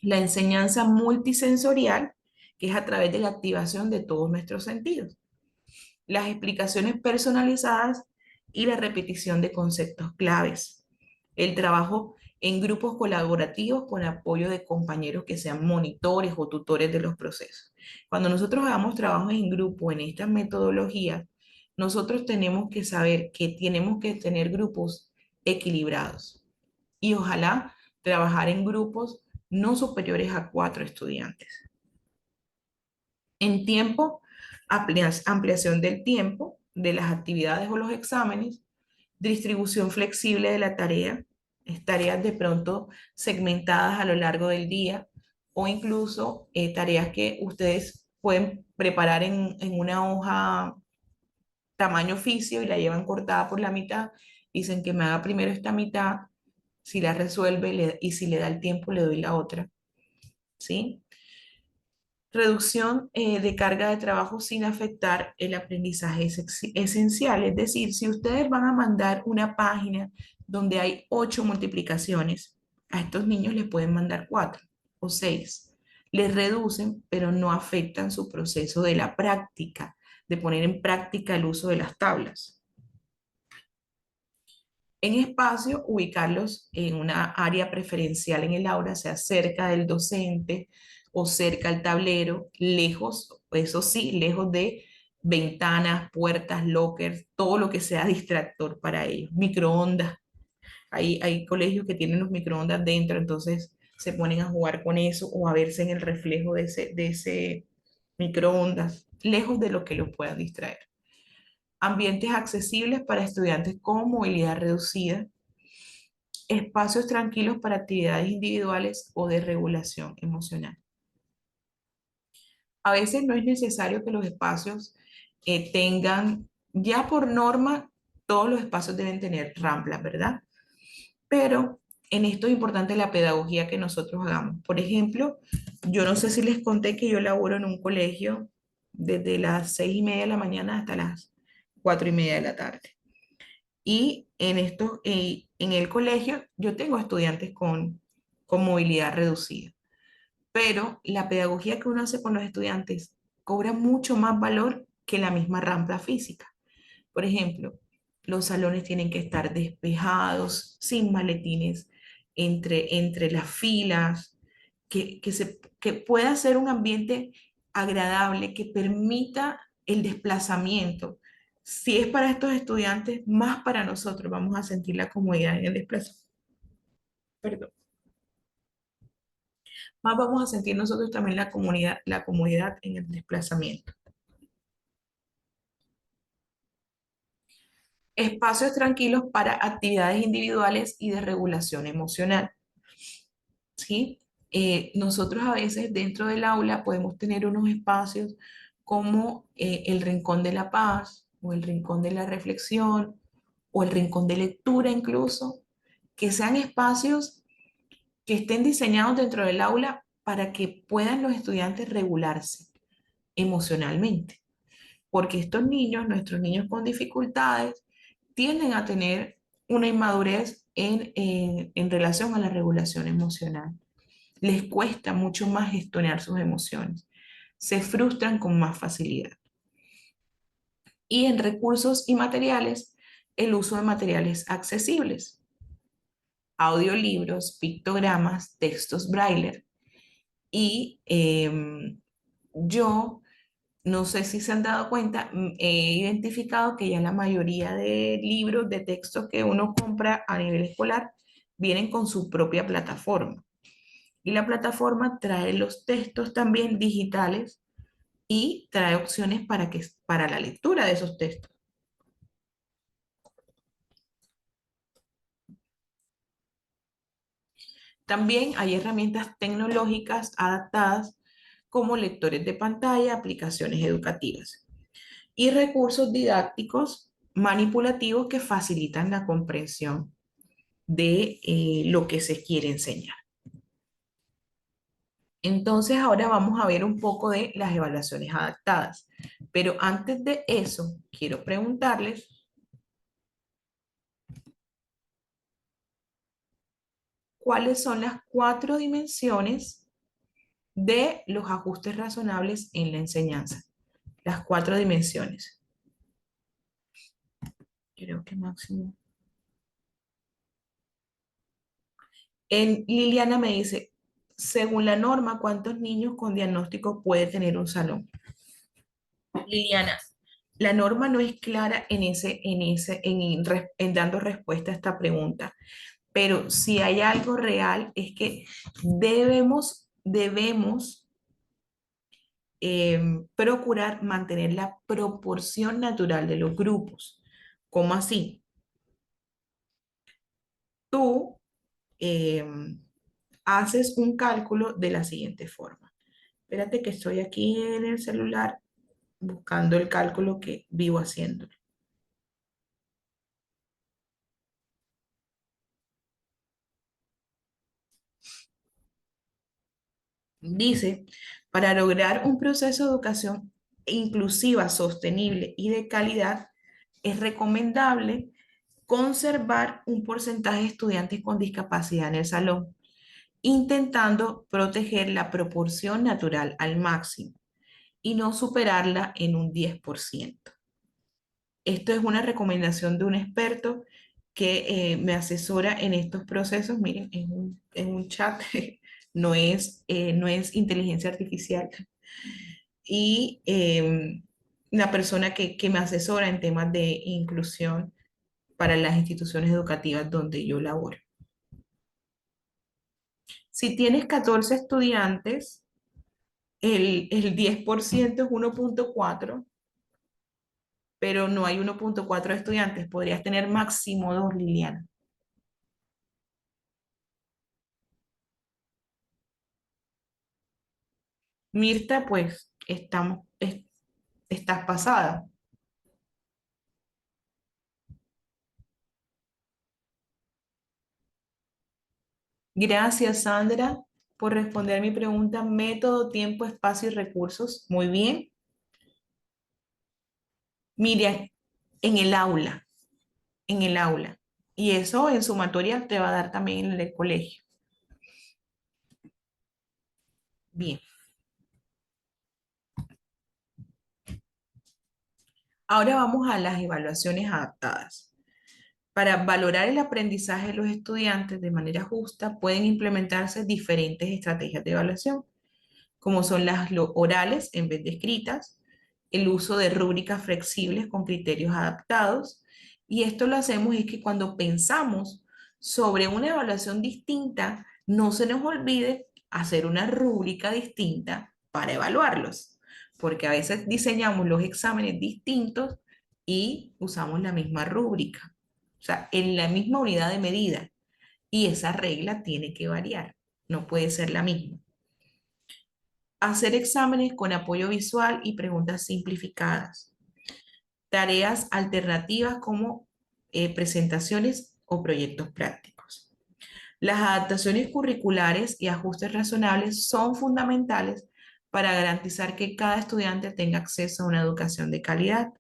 La enseñanza multisensorial, que es a través de la activación de todos nuestros sentidos. Las explicaciones personalizadas y la repetición de conceptos claves. El trabajo en grupos colaborativos con apoyo de compañeros que sean monitores o tutores de los procesos. Cuando nosotros hagamos trabajos en grupo en estas metodologías, nosotros tenemos que saber que tenemos que tener grupos equilibrados y ojalá trabajar en grupos no superiores a 4 estudiantes. En tiempo, ampliación del tiempo de las actividades o los exámenes, distribución flexible de la tarea, tareas de pronto segmentadas a lo largo del día o incluso tareas que ustedes pueden preparar en una hoja tamaño oficio y la llevan cortada por la mitad. Dicen que me haga primero esta mitad, si la resuelve y si le da el tiempo le doy la otra, ¿sí? Reducción de carga de trabajo sin afectar el aprendizaje es esencial. Es decir, si ustedes van a mandar una página donde hay 8 multiplicaciones, a estos niños les pueden mandar 4 o 6. Les reducen, pero no afectan su proceso de la práctica, de poner en práctica el uso de las tablas. En espacio, ubicarlos en una área preferencial en el aula, sea cerca del docente o cerca al tablero, lejos, eso sí, lejos de ventanas, puertas, lockers, todo lo que sea distractor para ellos. Microondas, hay colegios que tienen los microondas dentro, entonces se ponen a jugar con eso o a verse en el reflejo de ese microondas, lejos de lo que los pueda distraer. Ambientes accesibles para estudiantes con movilidad reducida, espacios tranquilos para actividades individuales o de regulación emocional. A veces no es necesario que los espacios tengan, ya por norma, todos los espacios deben tener ramplas, ¿verdad? Pero en esto es importante la pedagogía que nosotros hagamos. Por ejemplo, yo no sé si les conté que yo laboro en un colegio desde las 6:30 de la mañana hasta las 4:30 de la tarde. Y en el colegio yo tengo estudiantes con movilidad reducida, pero la pedagogía que uno hace con los estudiantes cobra mucho más valor que la misma rampla física. Por ejemplo, los salones tienen que estar despejados, sin maletines entre las filas, que pueda ser un ambiente agradable, que permita el desplazamiento. Si es para estos estudiantes, más para nosotros vamos a sentir la comodidad en el desplazamiento. Perdón. Más vamos a sentir nosotros también la comodidad en el desplazamiento. Espacios tranquilos para actividades individuales y de regulación emocional. ¿Sí? Nosotros a veces dentro del aula podemos tener unos espacios como el rincón de la paz o el rincón de la reflexión o el rincón de lectura incluso, que sean espacios que estén diseñados dentro del aula para que puedan los estudiantes regularse emocionalmente. Porque estos niños, nuestros niños con dificultades, tienden a tener una inmadurez en relación a la regulación emocional. Les cuesta mucho más gestionar sus emociones. Se frustran con más facilidad. Y en recursos y materiales, el uso de materiales accesibles. Audiolibros, pictogramas, textos braille. Y yo no sé si se han dado cuenta, he identificado que ya la mayoría de libros, de textos que uno compra a nivel escolar, vienen con su propia plataforma. Y la plataforma trae los textos también digitales y trae opciones para la lectura de esos textos. También hay herramientas tecnológicas adaptadas como lectores de pantalla, aplicaciones educativas y recursos didácticos manipulativos que facilitan la comprensión de lo que se quiere enseñar. Entonces ahora vamos a ver un poco de las evaluaciones adaptadas. Pero antes de eso, quiero preguntarles cuáles son las 4 dimensiones de los ajustes razonables en la enseñanza. Las 4 dimensiones. Creo que máximo. Liliana me dice, según la norma, ¿cuántos niños con diagnóstico puede tener un salón? Liliana, la norma no es clara en dando respuesta a esta pregunta, pero si hay algo real es que debemos procurar mantener la proporción natural de los grupos. ¿Cómo así? Tú em, haces un cálculo de la siguiente forma. Espérate que estoy aquí en el celular buscando el cálculo que vivo haciendo. Dice, para lograr un proceso de educación inclusiva, sostenible y de calidad, es recomendable conservar un porcentaje de estudiantes con discapacidad en el salón, intentando proteger la proporción natural al máximo y no superarla en un 10%. Esto es una recomendación de un experto que me asesora en estos procesos. Miren, en un chat, no es inteligencia artificial. Y la persona que me asesora en temas de inclusión para las instituciones educativas donde yo laboro. Si tienes 14 estudiantes, el 10% es 1,4, pero no hay 1,4 estudiantes. Podrías tener máximo 2, Liliana. Mirta, pues estás pasada. Gracias, Sandra, por responder mi pregunta. Método, tiempo, espacio y recursos. Muy bien. Miriam, en el aula, en el aula. Y eso en sumatoria te va a dar también en el colegio. Bien. Ahora vamos a las evaluaciones adaptadas. Para valorar el aprendizaje de los estudiantes de manera justa, pueden implementarse diferentes estrategias de evaluación, como son las orales en vez de escritas, el uso de rúbricas flexibles con criterios adaptados. Y esto lo hacemos es que cuando pensamos sobre una evaluación distinta, no se nos olvide hacer una rúbrica distinta para evaluarlos, porque a veces diseñamos los exámenes distintos y usamos la misma rúbrica, o sea, en la misma unidad de medida, y esa regla tiene que variar, no puede ser la misma. Hacer exámenes con apoyo visual y preguntas simplificadas. Tareas alternativas como presentaciones o proyectos prácticos. Las adaptaciones curriculares y ajustes razonables son fundamentales para garantizar que cada estudiante tenga acceso a una educación de calidad.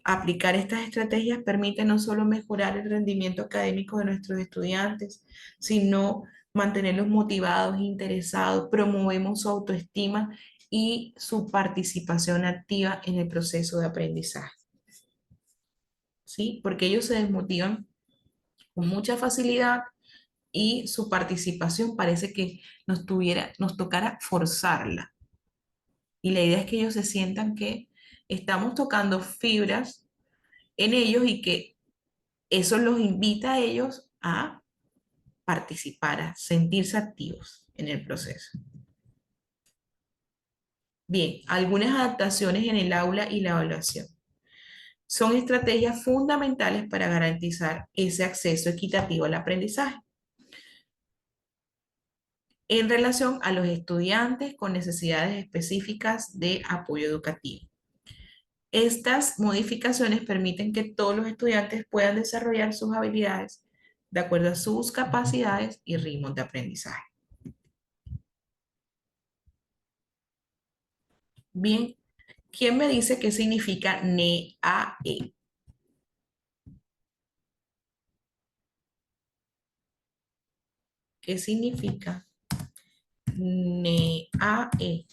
Aplicar estas estrategias permite no solo mejorar el rendimiento académico de nuestros estudiantes, sino mantenerlos motivados, interesados, promovemos su autoestima y su participación activa en el proceso de aprendizaje, ¿sí? Porque ellos se desmotivan con mucha facilidad y su participación parece que nos tocara forzarla. Y la idea es que ellos se sientan que estamos tocando fibras en ellos y que eso los invita a ellos a participar, a sentirse activos en el proceso. Bien, algunas adaptaciones en el aula y la evaluación. Son estrategias fundamentales para garantizar ese acceso equitativo al aprendizaje en relación a los estudiantes con necesidades específicas de apoyo educativo. Estas modificaciones permiten que todos los estudiantes puedan desarrollar sus habilidades de acuerdo a sus capacidades y ritmos de aprendizaje. Bien, ¿quién me dice qué significa NEAE? ¿Qué significa NEAE?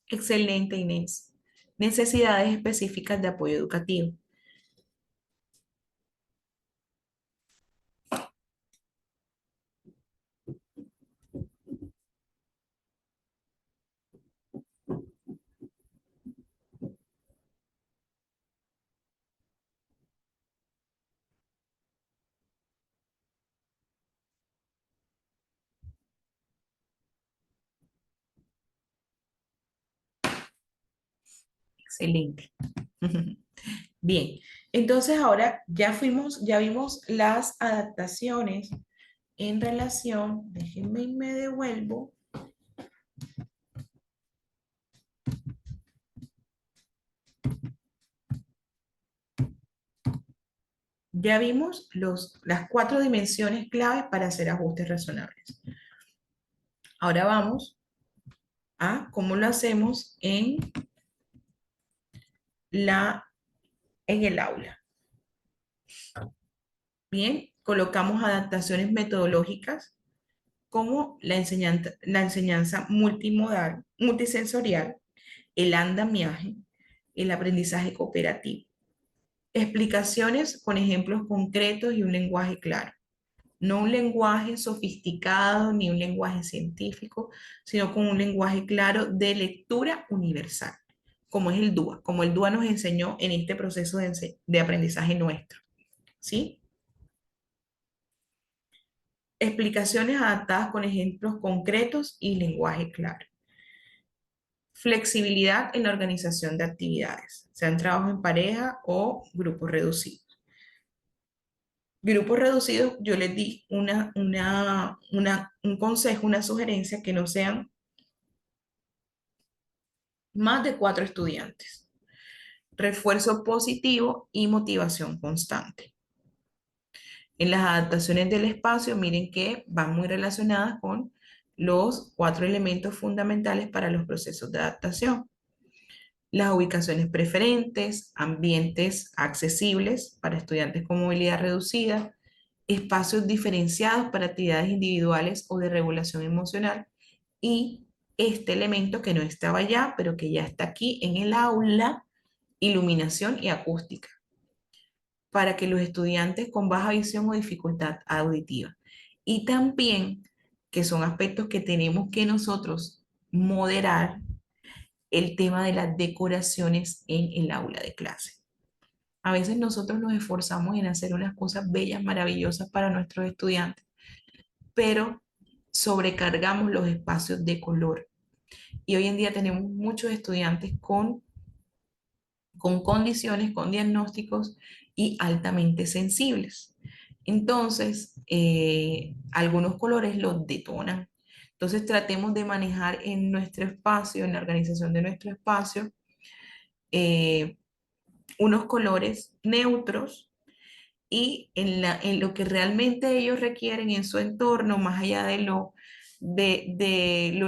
Excelente, Inés. Necesidades específicas de apoyo educativo. Excelente. Bien, entonces ahora ya vimos las adaptaciones en relación, déjenme y me devuelvo. Ya vimos las cuatro dimensiones claves para hacer ajustes razonables. Ahora vamos a cómo lo hacemos la, en el aula. Bien, colocamos adaptaciones metodológicas como la enseñanza multimodal, multisensorial, el andamiaje, el aprendizaje cooperativo. Explicaciones con ejemplos concretos y un lenguaje claro. No un lenguaje sofisticado ni un lenguaje científico, sino con un lenguaje claro de lectura universal, como es el DUA, como el DUA nos enseñó en este proceso de aprendizaje nuestro. ¿Sí? Explicaciones adaptadas con ejemplos concretos y lenguaje claro. Flexibilidad en la organización de actividades, sean trabajos en pareja o grupos reducidos. Grupos reducidos, yo les di un consejo, una sugerencia que no sean más de 4 estudiantes. Refuerzo positivo y motivación constante. En las adaptaciones del espacio, miren que van muy relacionadas con los 4 elementos fundamentales para los procesos de adaptación. Las ubicaciones preferentes, ambientes accesibles para estudiantes con movilidad reducida, espacios diferenciados para actividades individuales o de regulación emocional y este elemento que no estaba allá, pero que ya está aquí en el aula, iluminación y acústica, para que los estudiantes con baja visión o dificultad auditiva. Y también que son aspectos que tenemos que nosotros moderar el tema de las decoraciones en el aula de clase. A veces nosotros nos esforzamos en hacer unas cosas bellas, maravillosas para nuestros estudiantes, pero sobrecargamos los espacios de color. Y hoy en día tenemos muchos estudiantes con condiciones, con diagnósticos y altamente sensibles. Entonces, algunos colores los detonan. Entonces, tratemos de manejar en nuestro espacio, en la organización de nuestro espacio, eh, unos colores neutros y en lo que realmente ellos requieren en su entorno, más allá de lo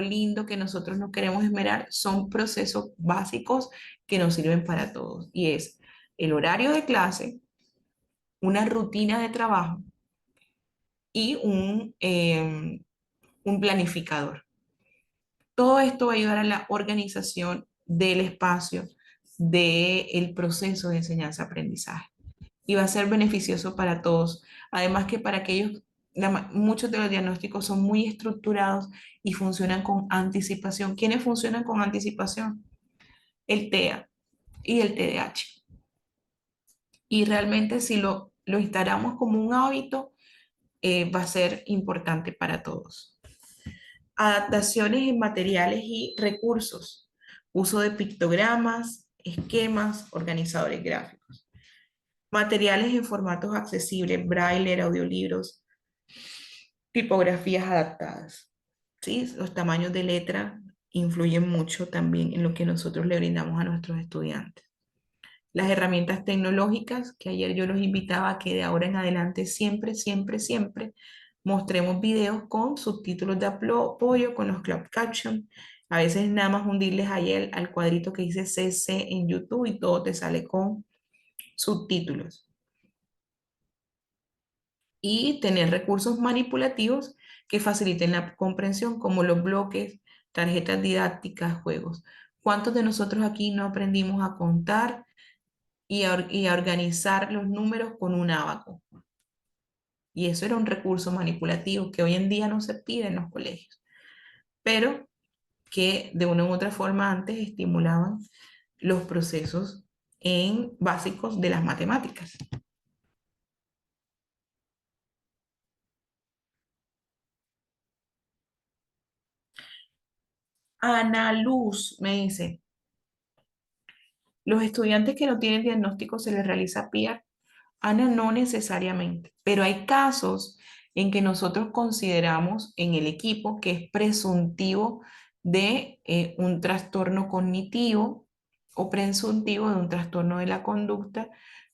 lindo que nosotros nos queremos esmerar, son procesos básicos que nos sirven para todos. Y es el horario de clase, una rutina de trabajo y un planificador. Todo esto va a ayudar a la organización del espacio, del proceso de enseñanza-aprendizaje. Y va a ser beneficioso para todos. Además que para aquellos, muchos de los diagnósticos son muy estructurados y funcionan con anticipación. ¿Quiénes funcionan con anticipación? El TEA y el TDAH. Y realmente si lo instalamos como un hábito, va a ser importante para todos. Adaptaciones en materiales y recursos. Uso de pictogramas, esquemas, organizadores gráficos. Materiales en formatos accesibles, braille, audiolibros, tipografías adaptadas. ¿Sí? Los tamaños de letra influyen mucho también en lo que nosotros le brindamos a nuestros estudiantes. Las herramientas tecnológicas, que ayer yo los invitaba a que de ahora en adelante siempre, siempre, siempre mostremos videos con subtítulos de apoyo, con los club captions. A veces nada más hundirles ahí al cuadrito que dice CC en YouTube y todo te sale con subtítulos. Y tener recursos manipulativos que faciliten la comprensión, como los bloques, tarjetas didácticas, juegos. ¿Cuántos de nosotros aquí no aprendimos a contar y a organizar los números con un ábaco? Y eso era un recurso manipulativo que hoy en día no se pide en los colegios, pero que de una u otra forma antes estimulaban los procesos básicos de las matemáticas. Ana Luz me dice, los estudiantes que no tienen diagnóstico se les realiza PIA. Ana, no necesariamente, pero hay casos en que nosotros consideramos en el equipo que es presuntivo de un trastorno cognitivo o presuntivo de un trastorno de la conducta,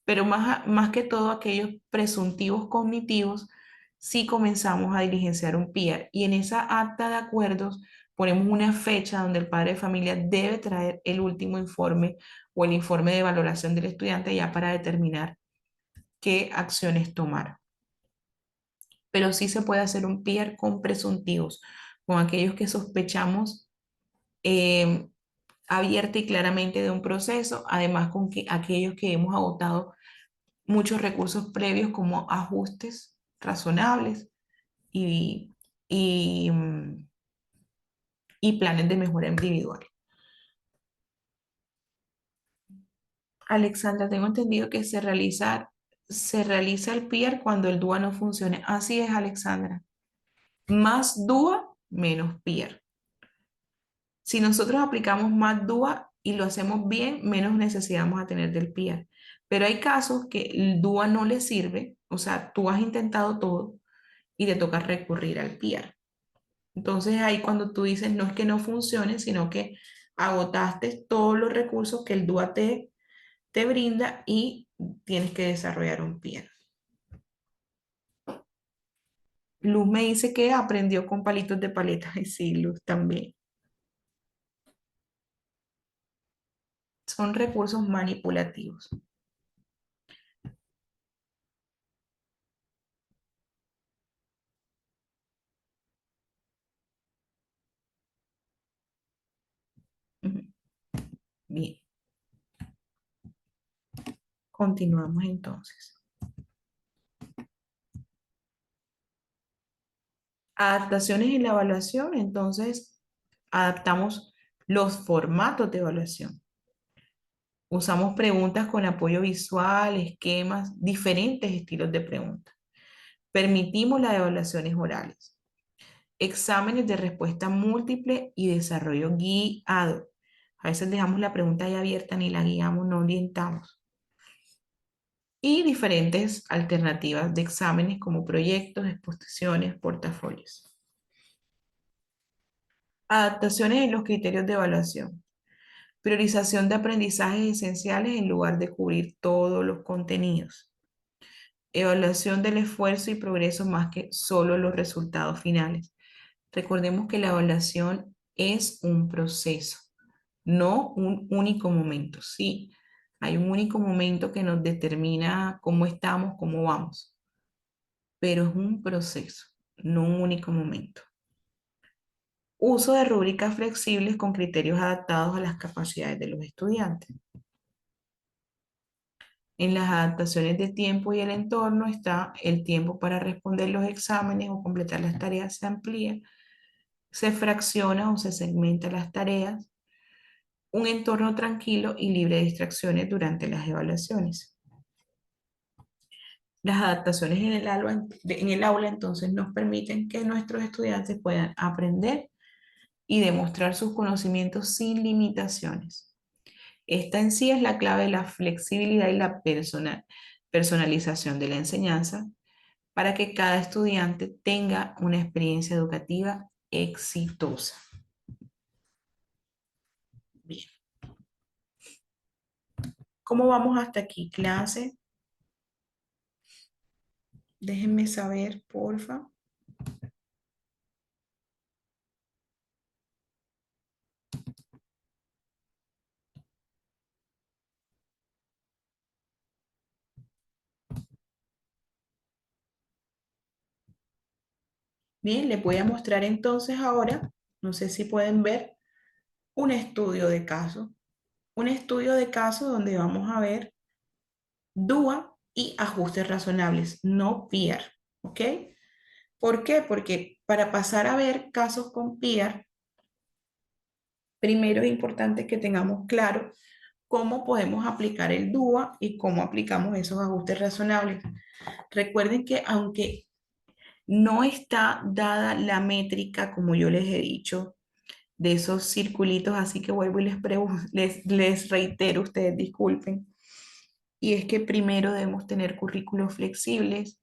pero más que todo aquellos presuntivos cognitivos, sí comenzamos a diligenciar un PIA y en esa acta de acuerdos ponemos una fecha donde el padre de familia debe traer el último informe o el informe de valoración del estudiante ya para determinar qué acciones tomar. Pero sí se puede hacer un PIR con presuntivos, con aquellos que sospechamos eh, abierta y claramente de un proceso, además con aquellos que hemos agotado muchos recursos previos como ajustes razonables y, y, mm, y planes de mejora individual. Alexandra, tengo entendido que se realiza el PIR cuando el DUA no funcione. Así es, Alexandra. Más DUA, menos PIR. Si nosotros aplicamos más DUA y lo hacemos bien, menos necesidad vamos a tener del PIR. Pero hay casos que el DUA no le sirve, o sea, tú has intentado todo y te toca recurrir al PIR. Entonces ahí cuando tú dices no es que no funcione, sino que agotaste todos los recursos que el DUA te brinda y tienes que desarrollar un PIR. Luz me dice que aprendió con palitos de paleta. Y sí, Luz también. Son recursos manipulativos. Ujú. Bien, continuamos entonces. Adaptaciones en la evaluación, entonces adaptamos los formatos de evaluación. Usamos preguntas con apoyo visual, esquemas, diferentes estilos de preguntas. Permitimos las evaluaciones orales, exámenes de respuesta múltiple y desarrollo guiado. A veces dejamos la pregunta ahí abierta, ni la guiamos, no orientamos. Y diferentes alternativas de exámenes como proyectos, exposiciones, portafolios. Adaptaciones en los criterios de evaluación. Priorización de aprendizajes esenciales en lugar de cubrir todos los contenidos. Evaluación del esfuerzo y progreso más que solo los resultados finales. Recordemos que la evaluación es un proceso, no un único momento. Sí, hay un único momento que nos determina cómo estamos, cómo vamos, pero es un proceso, no un único momento. Uso de rúbricas flexibles con criterios adaptados a las capacidades de los estudiantes. En las adaptaciones de tiempo y el entorno está el tiempo para responder los exámenes o completar las tareas se amplía, se fracciona o se segmenta las tareas, un entorno tranquilo y libre de distracciones durante las evaluaciones. Las adaptaciones en el aula entonces nos permiten que nuestros estudiantes puedan aprender y demostrar sus conocimientos sin limitaciones. Esta en sí es la clave de la flexibilidad y la personalización de la enseñanza para que cada estudiante tenga una experiencia educativa exitosa. Bien, ¿cómo vamos hasta aquí, clase? Déjenme saber, porfa. Bien, les voy a mostrar entonces ahora, no sé si pueden ver, un estudio de caso. Un estudio de caso donde vamos a ver DUA y ajustes razonables, no PIR, ¿ok? ¿Por qué? Porque para pasar a ver casos con PIR, primero es importante que tengamos claro cómo podemos aplicar el DUA y cómo aplicamos esos ajustes razonables. Recuerden que aunque no está dada la métrica, como yo les he dicho, de esos circulitos, así que vuelvo y les reitero, ustedes disculpen, y es que primero debemos tener currículos flexibles,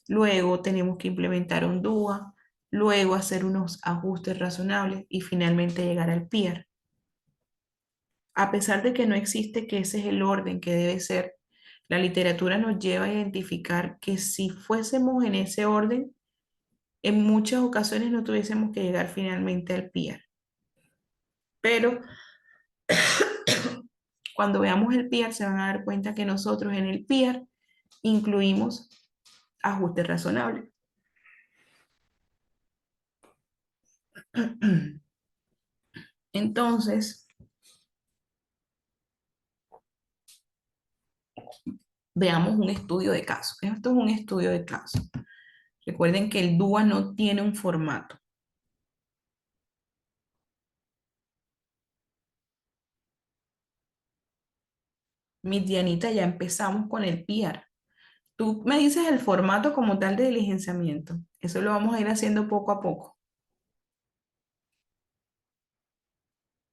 luego tenemos que implementar un DUA, luego hacer unos ajustes razonables y finalmente llegar al PIR. A pesar de que no existe que ese es el orden que debe ser, la literatura nos lleva a identificar que si fuésemos en ese orden, en muchas ocasiones no tuviésemos que llegar finalmente al PIR. Pero cuando veamos el PIR se van a dar cuenta que nosotros en el PIR incluimos ajustes razonables. Entonces, veamos un estudio de caso. Esto es un estudio de caso. Recuerden que el DUA no tiene un formato. Mi Dianita, ya empezamos con el PIR. Tú me dices el formato como tal de diligenciamiento. Eso lo vamos a ir haciendo poco a poco.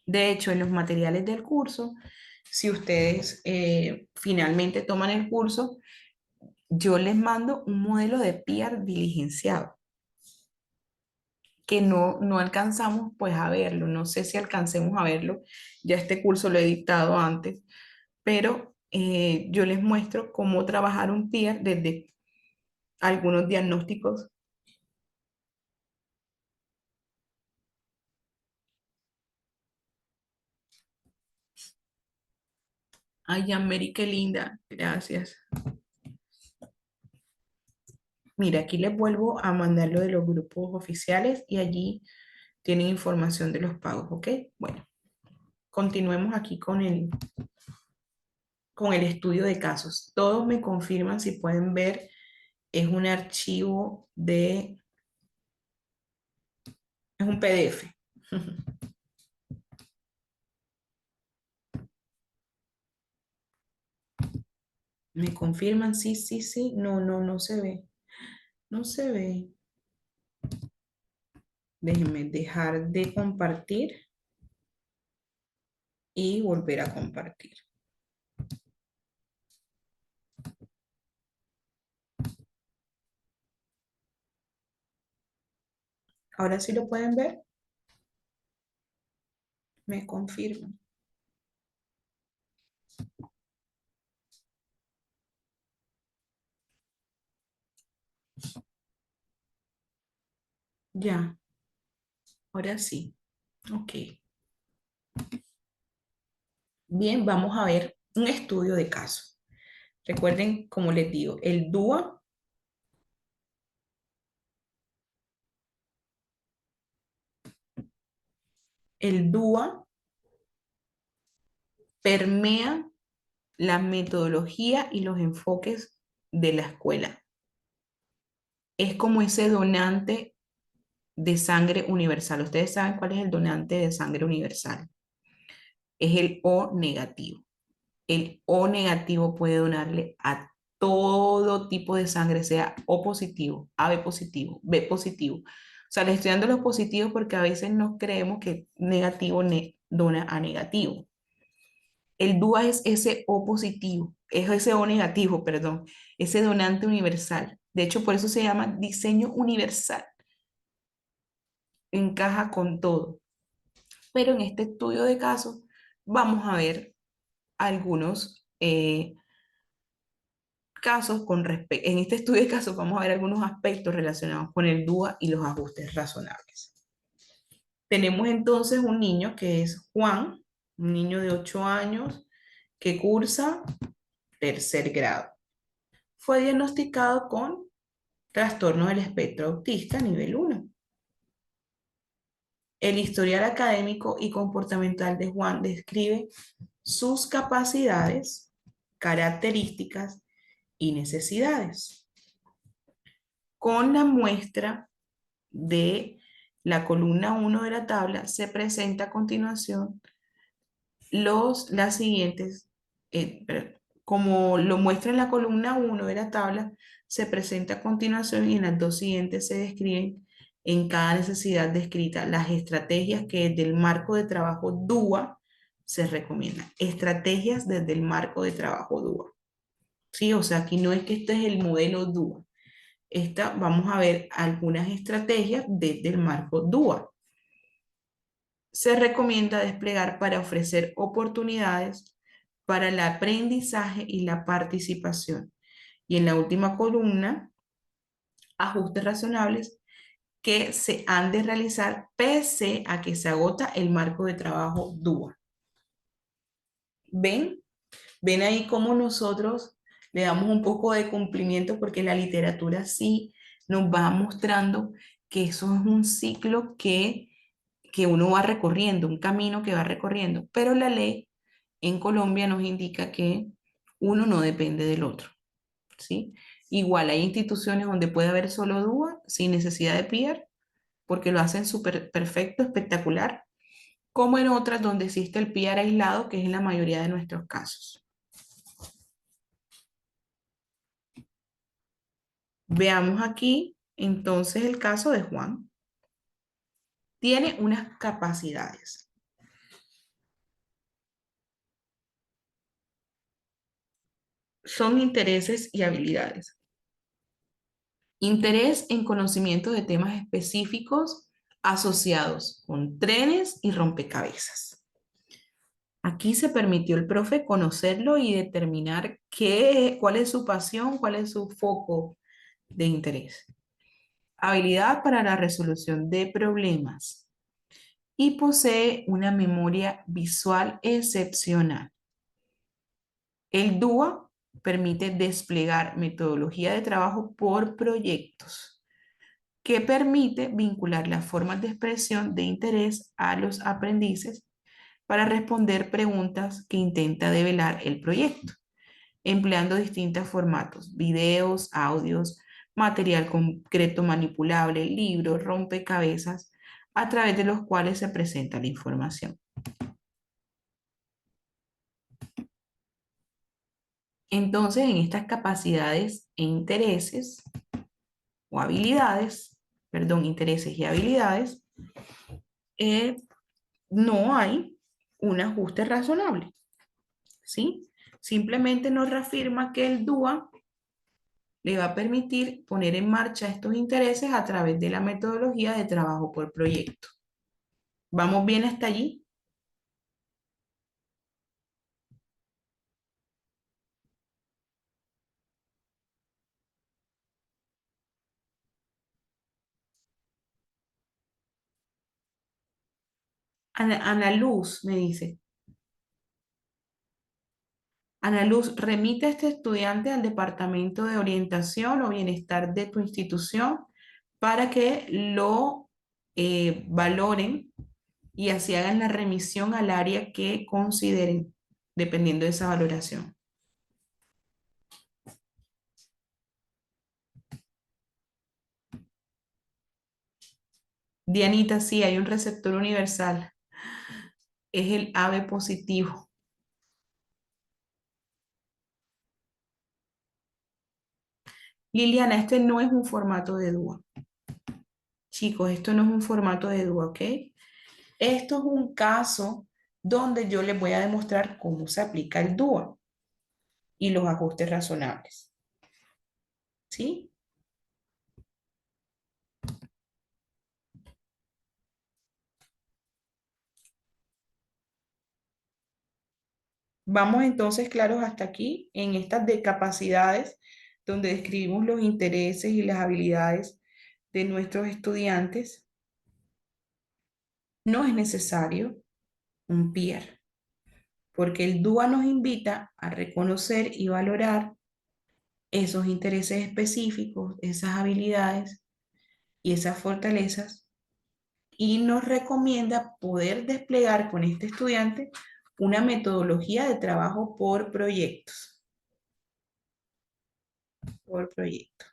De hecho, en los materiales del curso, si ustedes finalmente toman el curso, yo les mando un modelo de PIR diligenciado, que no alcanzamos pues a verlo. No sé si alcancemos a verlo. Ya este curso lo he dictado antes, pero yo les muestro cómo trabajar un PIR desde algunos diagnósticos. Ay, Mary, qué linda. Gracias. Mira, aquí les vuelvo a mandar lo de los grupos oficiales y allí tienen información de los pagos, ¿ok? Bueno, continuemos aquí con el estudio de casos. Todos me confirman si pueden ver, es un archivo es un PDF. Me confirman, sí, sí, sí. No, no, no se ve. No se ve. Déjenme dejar de compartir y volver a compartir. Ahora sí lo pueden ver. Me confirman. Ya, ahora sí. Ok. Bien, vamos a ver un estudio de caso. Recuerden, como les digo, el DUA permea la metodología y los enfoques de la escuela. Es como ese donante de sangre universal. Ustedes saben cuál es el donante de sangre universal. Es el O negativo. El O negativo puede donarle a todo tipo de sangre, sea O positivo, AB positivo, B positivo. O sea, les estoy dando los positivos porque a veces nos creemos que negativo dona a negativo. El DUA es ese O positivo, es ese O negativo, perdón, ese donante universal. De hecho, por eso se llama diseño universal. Encaja con todo. Pero en este estudio de casos vamos a ver algunos casos con respecto, en este estudio de casos vamos a ver algunos aspectos relacionados con el DUA y los ajustes razonables. Tenemos entonces un niño que es Juan, un niño de 8 años que cursa tercer grado. Fue diagnosticado con trastorno del espectro autista nivel 1. El historial académico y comportamental de Juan describe sus capacidades, características y necesidades. Con la muestra de la columna 1 de la tabla se presenta a continuación las siguientes, como lo muestra en la columna 1 de la tabla, se presenta a continuación y en las dos siguientes se describen en cada necesidad descrita las estrategias que desde el marco de trabajo DUA se recomiendan. Estrategias desde el marco de trabajo DUA. Sí, o sea, aquí no es que este es el modelo DUA. Vamos a ver algunas estrategias desde el marco DUA. Se recomienda desplegar para ofrecer oportunidades para el aprendizaje y la participación. Y en la última columna, ajustes razonables que se han de realizar pese a que se agota el marco de trabajo DUA. ¿Ven? ¿Ven ahí cómo nosotros le damos un poco de cumplimiento? Porque la literatura sí nos va mostrando que eso es un ciclo que uno va recorriendo, un camino que va recorriendo, pero la ley en Colombia nos indica que uno no depende del otro, ¿sí? Igual hay instituciones donde puede haber solo DUA sin necesidad de peer, porque lo hacen súper perfecto, espectacular, como en otras donde existe el peer aislado, que es en la mayoría de nuestros casos. Veamos aquí entonces el caso de Juan. Tiene unas capacidades. Son intereses y habilidades. Interés en conocimiento de temas específicos asociados con trenes y rompecabezas. Aquí se permitió al profe conocerlo y determinar cuál es su pasión, cuál es su foco de interés. Habilidad para la resolución de problemas. Y posee una memoria visual excepcional. El DUA permite desplegar metodología de trabajo por proyectos, que permite vincular las formas de expresión de interés a los aprendices para responder preguntas que intenta develar el proyecto, empleando distintos formatos: videos, audios, material concreto manipulable, libros, rompecabezas, a través de los cuales se presenta la información. Entonces, en estas capacidades e intereses o habilidades, perdón, intereses y habilidades, eh, no hay un ajuste razonable, ¿sí? Simplemente nos reafirma que el DUA le va a permitir poner en marcha estos intereses a través de la metodología de trabajo por proyecto. ¿Vamos bien hasta allí? Ana Luz me dice. Ana Luz, remite a este estudiante al Departamento de Orientación o Bienestar de tu institución para que lo valoren y así hagan la remisión al área que consideren, dependiendo de esa valoración. Dianita, sí, hay un receptor universal, es el AB positivo. Liliana, este no es un formato de DUA. Chicos, esto no es un formato de DUA, ¿ok? Esto es un caso donde yo les voy a demostrar cómo se aplica el DUA y los ajustes razonables. ¿Sí? Vamos entonces claros hasta aquí en estas de capacidades donde describimos los intereses y las habilidades de nuestros estudiantes. No es necesario un peer, porque el DUA nos invita a reconocer y valorar esos intereses específicos, esas habilidades y esas fortalezas y nos recomienda poder desplegar con este estudiante una metodología de trabajo por proyectos. Por proyecto.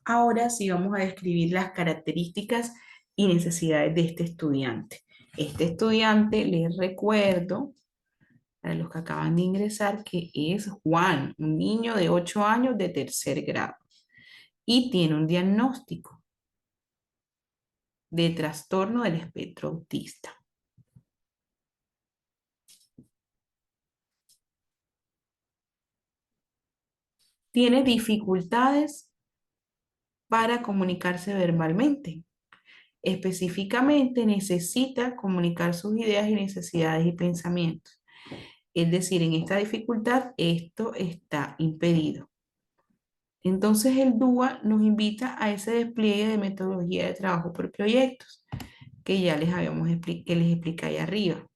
Ahora sí vamos a describir las características y necesidades de este estudiante. Este estudiante, les recuerdo, para los que acaban de ingresar, que es Juan, un niño de 8 años de tercer grado y tiene un diagnóstico de trastorno del espectro autista. Tiene dificultades para comunicarse verbalmente. Específicamente necesita comunicar sus ideas y necesidades y pensamientos. Es decir, en esta dificultad esto está impedido. Entonces el DUA nos invita a ese despliegue de metodología de trabajo por proyectos que ya que les expliqué ahí arriba.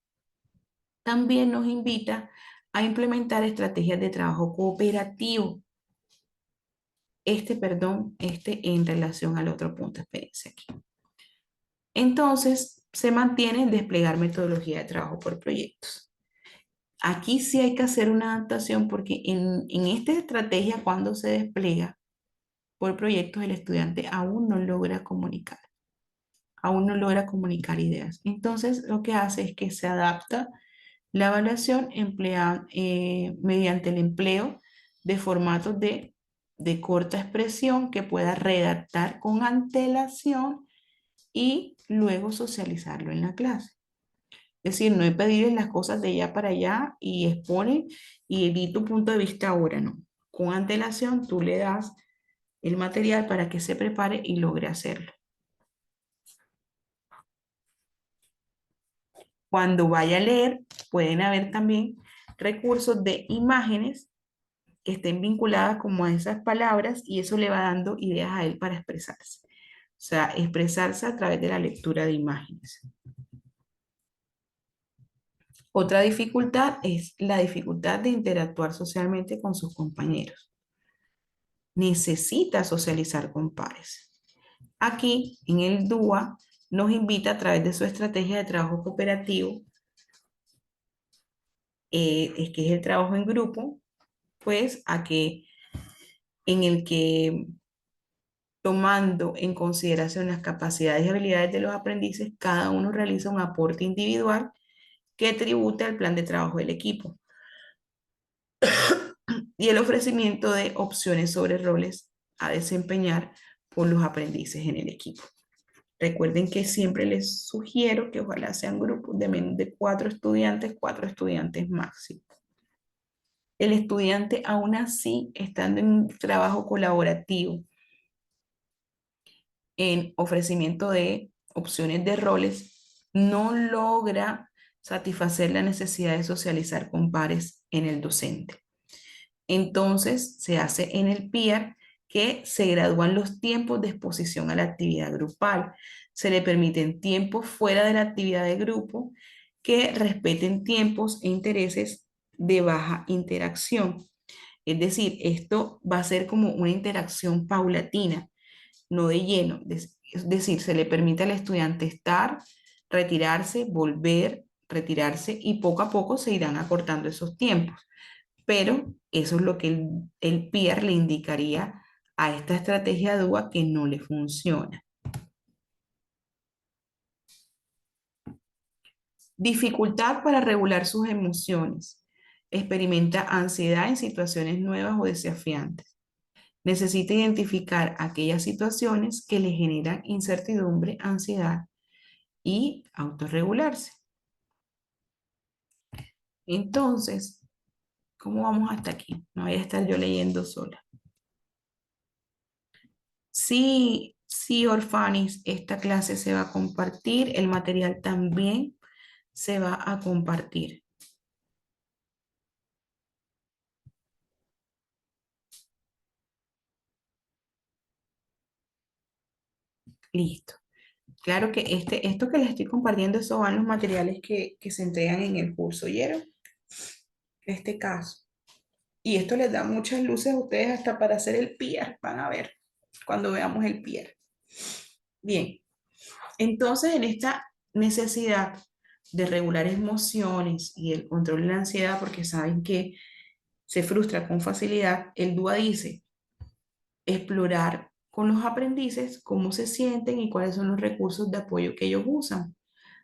También nos invita a implementar estrategias de trabajo cooperativo. Este en relación al otro punto, espérense aquí. Entonces, se mantiene el desplegar metodología de trabajo por proyectos. Aquí sí hay que hacer una adaptación porque en esta estrategia, cuando se despliega por proyectos, el estudiante aún no logra comunicar ideas. Entonces, lo que hace es que se adapta la evaluación mediante el empleo de formatos de corta expresión que pueda redactar con antelación y luego socializarlo en la clase. Es decir, no es pedirles las cosas de allá para allá y expone y di tu punto de vista ahora, no. Con antelación tú le das el material para que se prepare y logre hacerlo. Cuando vaya a leer, pueden haber también recursos de imágenes que estén vinculadas como a esas palabras y eso le va dando ideas a él para expresarse. O sea, expresarse a través de la lectura de imágenes. Otra dificultad es la dificultad de interactuar socialmente con sus compañeros. Necesita socializar con pares. Aquí, en el DUA, nos invita a través de su estrategia de trabajo cooperativo, es que es el trabajo en grupo, pues a que en el que tomando en consideración las capacidades y habilidades de los aprendices, cada uno realiza un aporte individual que tribute al plan de trabajo del equipo y el ofrecimiento de opciones sobre roles a desempeñar por los aprendices en el equipo. Recuerden que siempre les sugiero que ojalá sean grupos de menos de 4 estudiantes máximo. El estudiante aún así, estando en un trabajo colaborativo, en ofrecimiento de opciones de roles, no logra satisfacer la necesidad de socializar con pares en el docente. Entonces se hace en el PIAR que se gradúan los tiempos de exposición a la actividad grupal. Se le permiten tiempos fuera de la actividad de grupo que respeten tiempos e intereses de baja interacción. Es decir, esto va a ser como una interacción paulatina, no de lleno. Es decir, se le permite al estudiante estar, retirarse, volver, retirarse y poco a poco se irán acortando esos tiempos. Pero eso es lo que el PIAR le indicaría a esta estrategia DUA que no le funciona. Dificultad para regular sus emociones. Experimenta ansiedad en situaciones nuevas o desafiantes. Necesita identificar aquellas situaciones que le generan incertidumbre, ansiedad y autorregularse. Entonces, ¿cómo vamos hasta aquí? No voy a estar yo leyendo sola. Sí, sí, Orfanis, esta clase se va a compartir, el material también se va a compartir. Listo. Claro que esto que les estoy compartiendo, esos van los materiales que se entregan en el curso, ¿oyeron? Este caso. Y esto les da muchas luces a ustedes hasta para hacer el PIR, van a ver cuando veamos el PIR. Bien, entonces en esta necesidad de regular emociones y el control de la ansiedad, porque saben que se frustra con facilidad, el DUA dice explorar con los aprendices cómo se sienten y cuáles son los recursos de apoyo que ellos usan,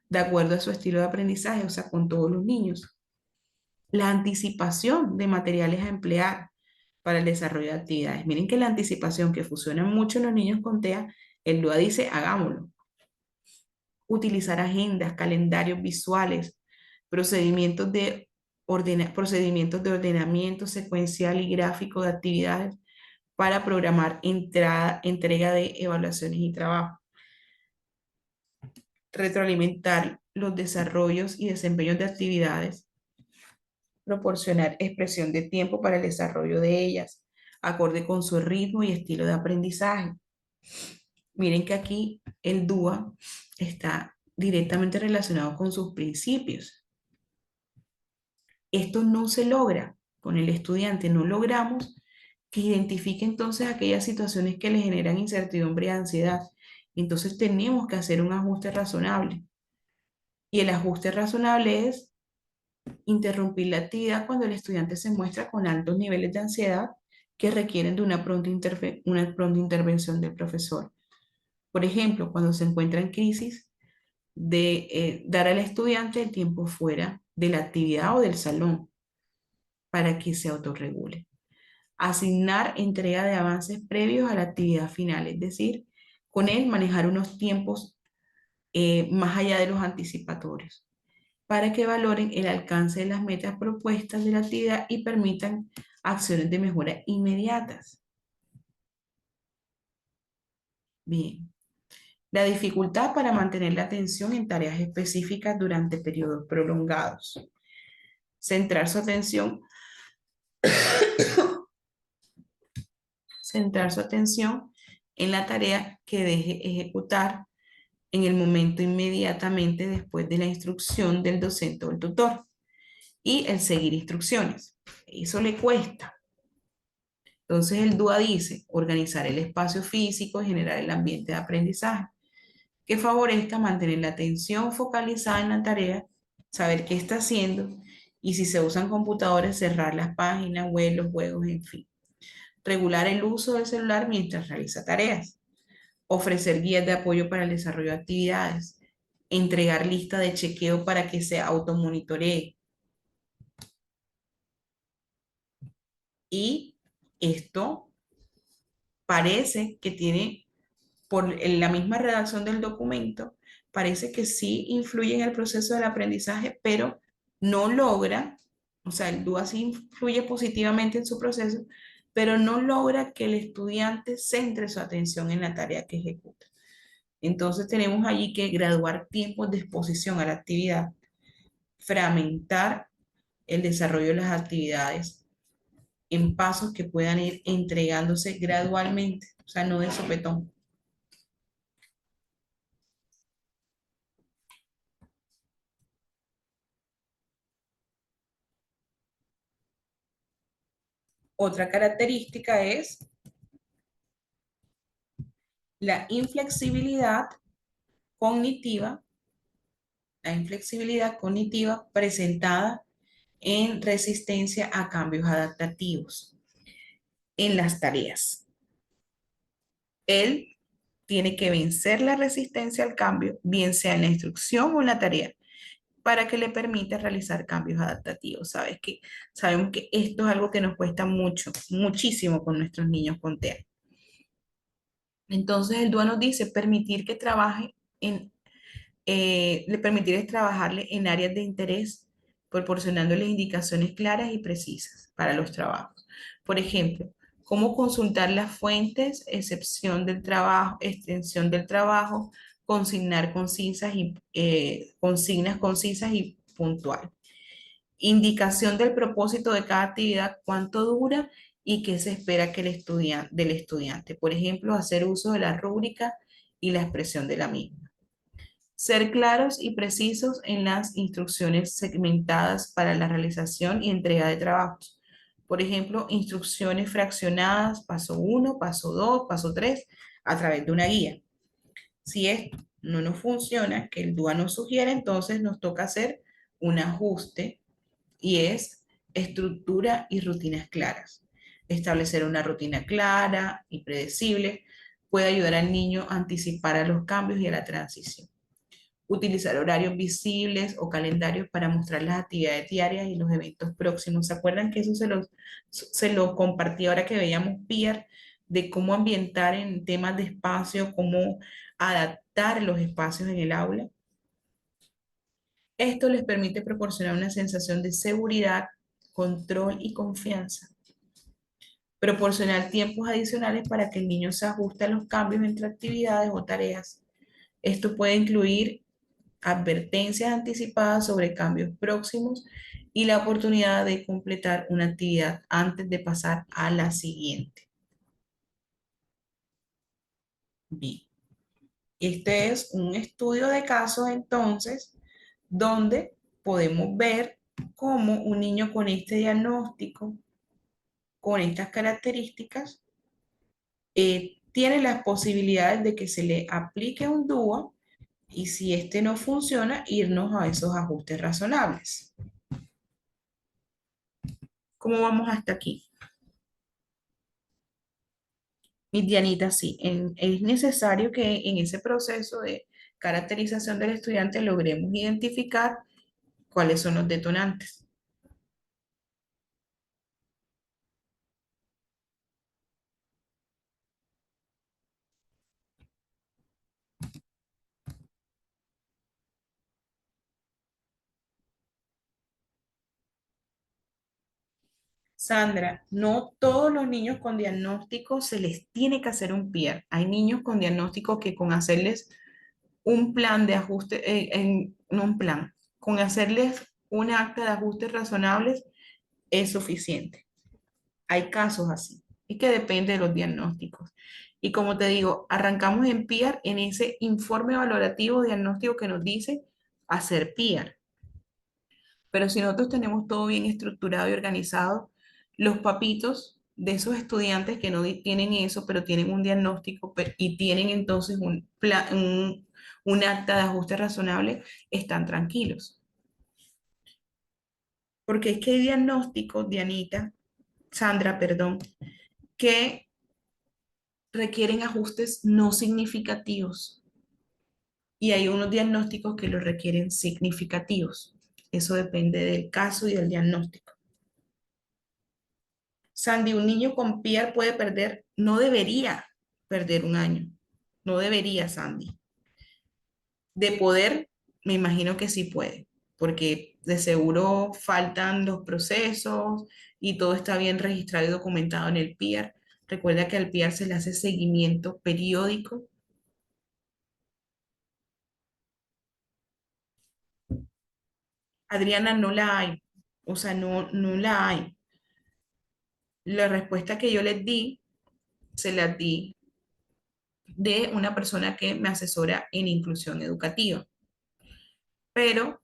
de acuerdo a su estilo de aprendizaje, o sea, con todos los niños. La anticipación de materiales a emplear para el desarrollo de actividades. Miren que la anticipación que funciona mucho en los niños con TEA, el DUA dice, hagámoslo. Utilizar agendas, calendarios visuales, procedimientos de ordenamiento secuencial y gráfico de actividades para programar entrega de evaluaciones y trabajo. Retroalimentar los desarrollos y desempeños de actividades. Proporcionar expresión de tiempo para el desarrollo de ellas, acorde con su ritmo y estilo de aprendizaje. Miren que aquí el DUA está directamente relacionado con sus principios. Esto no se logra con el estudiante, no logramos que identifique entonces aquellas situaciones que le generan incertidumbre y ansiedad. Entonces tenemos que hacer un ajuste razonable. Y el ajuste razonable es interrumpir la actividad cuando el estudiante se muestra con altos niveles de ansiedad que requieren de una pronta intervención del profesor. Por ejemplo, cuando se encuentra en crisis, de dar al estudiante el tiempo fuera de la actividad o del salón para que se autorregule. Asignar entrega de avances previos a la actividad final, es decir, con él manejar unos tiempos más allá de los anticipatorios, para que valoren el alcance de las metas propuestas de la actividad y permitan acciones de mejora inmediatas. Bien. La dificultad para mantener la atención en tareas específicas durante periodos prolongados. Centrar su atención, centrar su atención en la tarea que deje ejecutar en el momento inmediatamente después de la instrucción del docente o el tutor y el seguir instrucciones. Eso le cuesta. Entonces el DUA dice organizar el espacio físico y generar el ambiente de aprendizaje que favorezca mantener la atención focalizada en la tarea, saber qué está haciendo y si se usan computadores, cerrar las páginas, web, los juegos, en fin. Regular el uso del celular mientras realiza tareas. Ofrecer guías de apoyo para el desarrollo de actividades. Entregar lista de chequeo para que se automonitoree. Y esto parece que tiene, por la misma redacción del documento, parece que sí influye en el proceso del aprendizaje, pero no logra, o sea, el DUA sí influye positivamente en su proceso, pero no logra que el estudiante centre su atención en la tarea que ejecuta. Entonces tenemos allí que graduar tiempos de exposición a la actividad, fragmentar el desarrollo de las actividades en pasos que puedan ir entregándose gradualmente, o sea, no de sopetón. Otra característica es la inflexibilidad cognitiva, la inflexibilidad cognitiva presentada en resistencia a cambios adaptativos en las tareas. Él tiene que vencer la resistencia al cambio, bien sea en la instrucción o en la tarea, para que le permita realizar cambios adaptativos. Sabemos que esto es algo que nos cuesta mucho, muchísimo con nuestros niños con TEA. Entonces el DUA nos dice permitir que trabaje le permitir trabajarle en áreas de interés, proporcionándoles indicaciones claras y precisas para los trabajos. Por ejemplo, cómo consultar las fuentes, excepción del trabajo, extensión del trabajo, consignas concisas y puntuales. Indicación del propósito de cada actividad, cuánto dura y qué se espera que del estudiante. Por ejemplo, hacer uso de la rúbrica y la expresión de la misma. Ser claros y precisos en las instrucciones segmentadas para la realización y entrega de trabajos. Por ejemplo, instrucciones fraccionadas, paso uno, paso 2, paso 3, a través de una guía. Si esto no nos funciona, que el DUA nos sugiere, entonces nos toca hacer un ajuste y es estructura y rutinas claras. Establecer una rutina clara y predecible puede ayudar al niño a anticipar a los cambios y a la transición. Utilizar horarios visibles o calendarios para mostrar las actividades diarias y los eventos próximos. ¿Se acuerdan que eso se lo compartí ahora que veíamos PIER, de cómo ambientar en temas de espacio, cómo adaptar los espacios en el aula? Esto les permite proporcionar una sensación de seguridad, control y confianza. Proporcionar tiempos adicionales para que el niño se ajuste a los cambios entre actividades o tareas. Esto puede incluir advertencias anticipadas sobre cambios próximos y la oportunidad de completar una actividad antes de pasar a la siguiente. Bien, este es un estudio de casos entonces donde podemos ver cómo un niño con este diagnóstico, con estas características, tiene las posibilidades de que se le aplique un DUA y si este no funciona, irnos a esos ajustes razonables. ¿Cómo vamos hasta aquí? Mi Dianita, sí, es necesario que en ese proceso de caracterización del estudiante logremos identificar cuáles son los detonantes. Sandra, no todos los niños con diagnóstico se les tiene que hacer un PIR. Hay niños con diagnóstico que con hacerles un plan de ajuste, no un plan, con hacerles un acta de ajustes razonables es suficiente. Hay casos así y que depende de los diagnósticos. Y como te digo, arrancamos en PIAR en ese informe valorativo diagnóstico que nos dice hacer PIAR. Pero si nosotros tenemos todo bien estructurado y organizado, los papitos de esos estudiantes que no tienen eso, pero tienen un diagnóstico y tienen entonces un acta de ajuste razonable, están tranquilos. Porque es que hay diagnósticos, Dianita, Sandra, perdón, que requieren ajustes no significativos y hay unos diagnósticos que los requieren significativos. Eso depende del caso y del diagnóstico. Sandy, un niño con PIAR puede perder, no debería perder un año. No debería, Sandy. De poder, me imagino que sí puede, porque de seguro faltan los procesos y todo está bien registrado y documentado en el PIAR. Recuerda que al PIAR se le hace seguimiento periódico. Adriana, no la hay. O sea, no la hay. La respuesta que yo les di, se las di de una persona que me asesora en inclusión educativa. Pero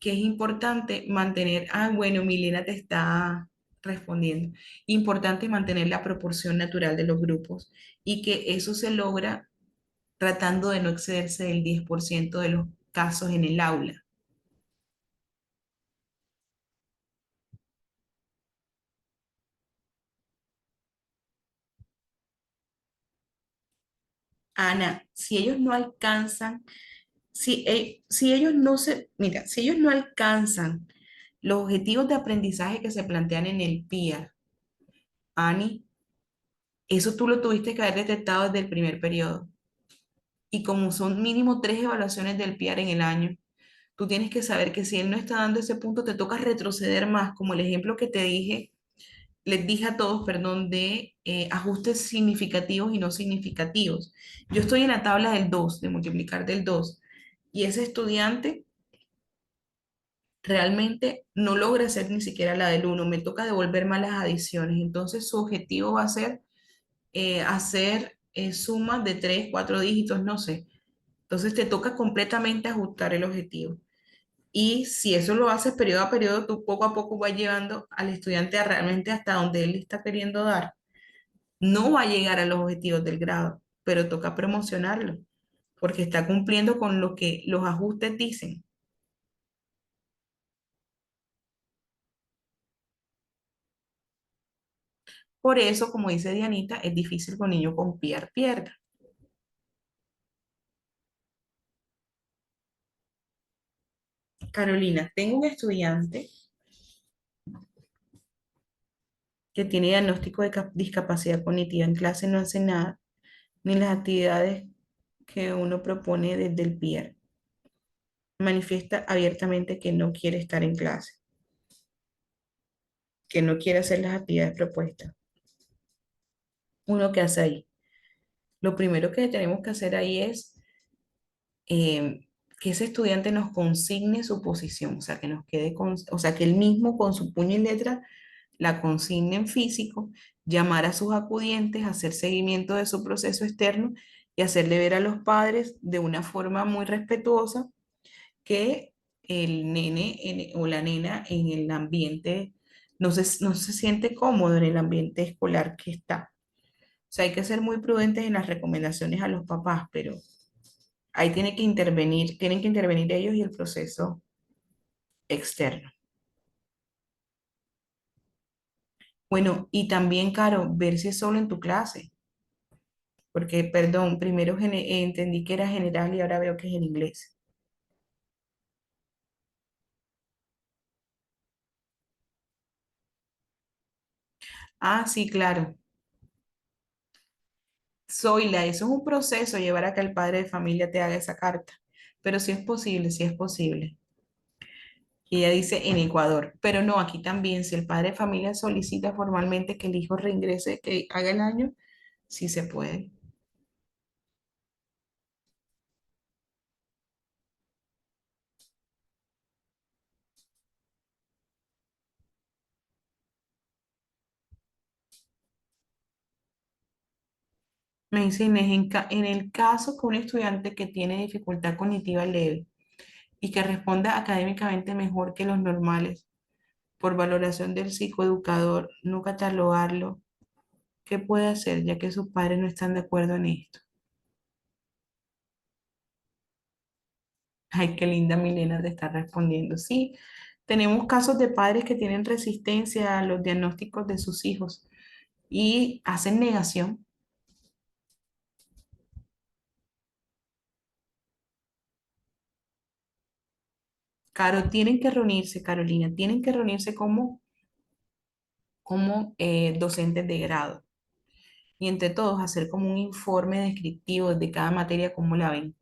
que es importante mantener, bueno, Milena te está respondiendo, importante mantener la proporción natural de los grupos y que eso se logra tratando de no excederse del 10% de los casos en el aula. Ana, si ellos no alcanzan, si ellos no se, mira, si ellos no alcanzan los objetivos de aprendizaje que se plantean en el PIA, Ani, eso tú lo tuviste que haber detectado desde el primer periodo. Y como son mínimo 3 evaluaciones del PIAR en el año, tú tienes que saber que si él no está dando ese punto, te toca retroceder más, como el ejemplo que te dije, les dije a todos, perdón, de ajustes significativos y no significativos. Yo estoy en la tabla del 2 de multiplicar del 2 y ese estudiante realmente no logra hacer ni siquiera la del uno, me toca devolver malas adiciones. Entonces su objetivo va a ser hacer sumas de 3, 4 dígitos, no sé. Entonces te toca completamente ajustar el objetivo. Y si eso lo haces periodo a periodo, tú poco a poco vas llevando al estudiante a realmente hasta donde él está queriendo dar. No va a llegar a los objetivos del grado, pero toca promocionarlo, porque está cumpliendo con lo que los ajustes dicen. Por eso, como dice Dianita, es difícil con niños con pierda. Carolina, tengo un estudiante que tiene diagnóstico de discapacidad cognitiva. En clase no hace nada, ni las actividades que uno propone desde el PIER. Manifiesta abiertamente que no quiere estar en clase, que no quiere hacer las actividades propuestas. Uno que hace ahí. Lo primero que tenemos que hacer ahí es eh, que ese estudiante nos consigne su posición, o sea, que nos quede con, o sea, que él mismo con su puño y letra la consigne en físico, llamar a sus acudientes, hacer seguimiento de su proceso externo y hacerle ver a los padres de una forma muy respetuosa que el nene o la nena en el ambiente no se siente cómodo en el ambiente escolar que está. O sea, hay que ser muy prudentes en las recomendaciones a los papás, pero ahí tienen que intervenir ellos y el proceso externo. Bueno, y también, Caro, ver si es solo en tu clase, porque, perdón, primero entendí que era general y ahora veo que es en inglés. Ah, sí, claro. Zoila, eso es un proceso, llevar a que el padre de familia te haga esa carta, pero sí es posible, sí es posible. Y ella dice en Ecuador, pero no, aquí también, si el padre de familia solicita formalmente que el hijo reingrese, que haga el año, sí se puede. Me dice Inés, en el caso que un estudiante que tiene dificultad cognitiva leve y que responda académicamente mejor que los normales, por valoración del psicoeducador, no catalogarlo, ¿qué puede hacer ya que sus padres no están de acuerdo en esto? Ay, qué linda Milena te está respondiendo. Sí, tenemos casos de padres que tienen resistencia a los diagnósticos de sus hijos y hacen negación. Caro, tienen que reunirse, Carolina, tienen que reunirse como docentes de grado y entre todos hacer como un informe descriptivo de cada materia, cómo la ven,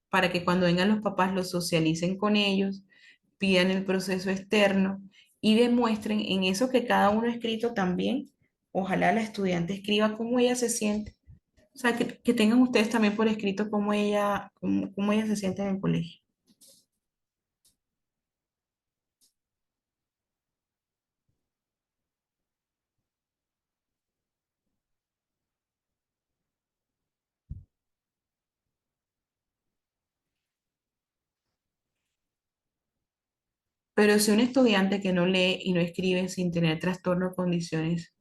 para que cuando vengan los papás los socialicen con ellos, pidan el proceso externo y demuestren en eso que cada uno ha escrito también. Ojalá la estudiante escriba cómo ella se siente. O sea, que tengan ustedes también por escrito cómo ella se siente en el colegio. Pero si un estudiante que no lee y no escribe sin tener trastorno o condiciones,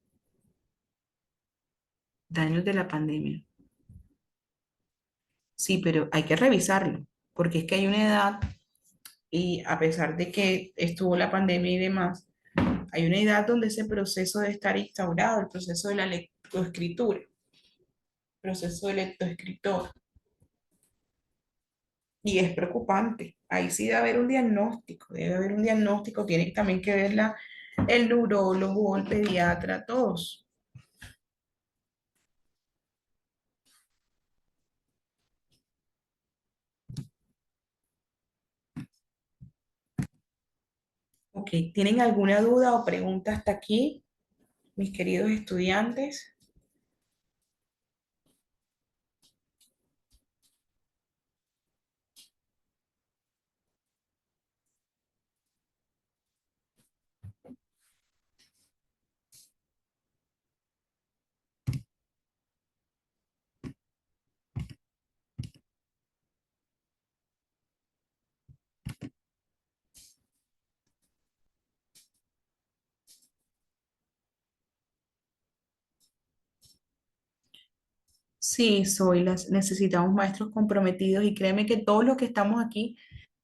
daños de la pandemia, sí, pero hay que revisarlo, porque es que hay una edad, y a pesar de que estuvo la pandemia y demás, hay una edad donde ese proceso debe estar instaurado, el proceso de la lectoescritura, proceso de lectoescritor, y es preocupante. Ahí sí debe haber un diagnóstico, tiene también que ver el neurólogo, el pediatra, todos. Ok, ¿tienen alguna duda o pregunta hasta aquí, mis queridos estudiantes? Sí, soy las necesitamos maestros comprometidos y créeme que todos los que estamos aquí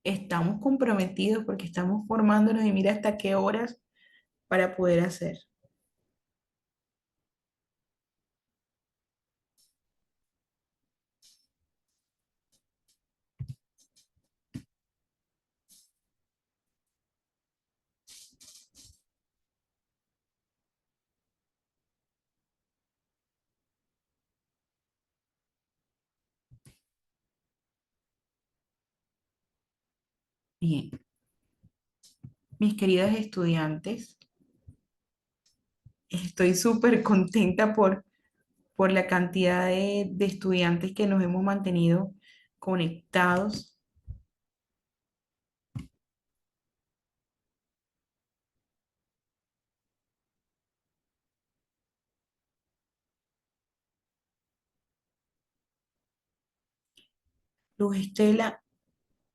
estamos comprometidos porque estamos formándonos y mira hasta qué horas para poder hacer. Bien, mis queridas estudiantes, estoy súper contenta por la cantidad de estudiantes que nos hemos mantenido conectados. Luz Estela,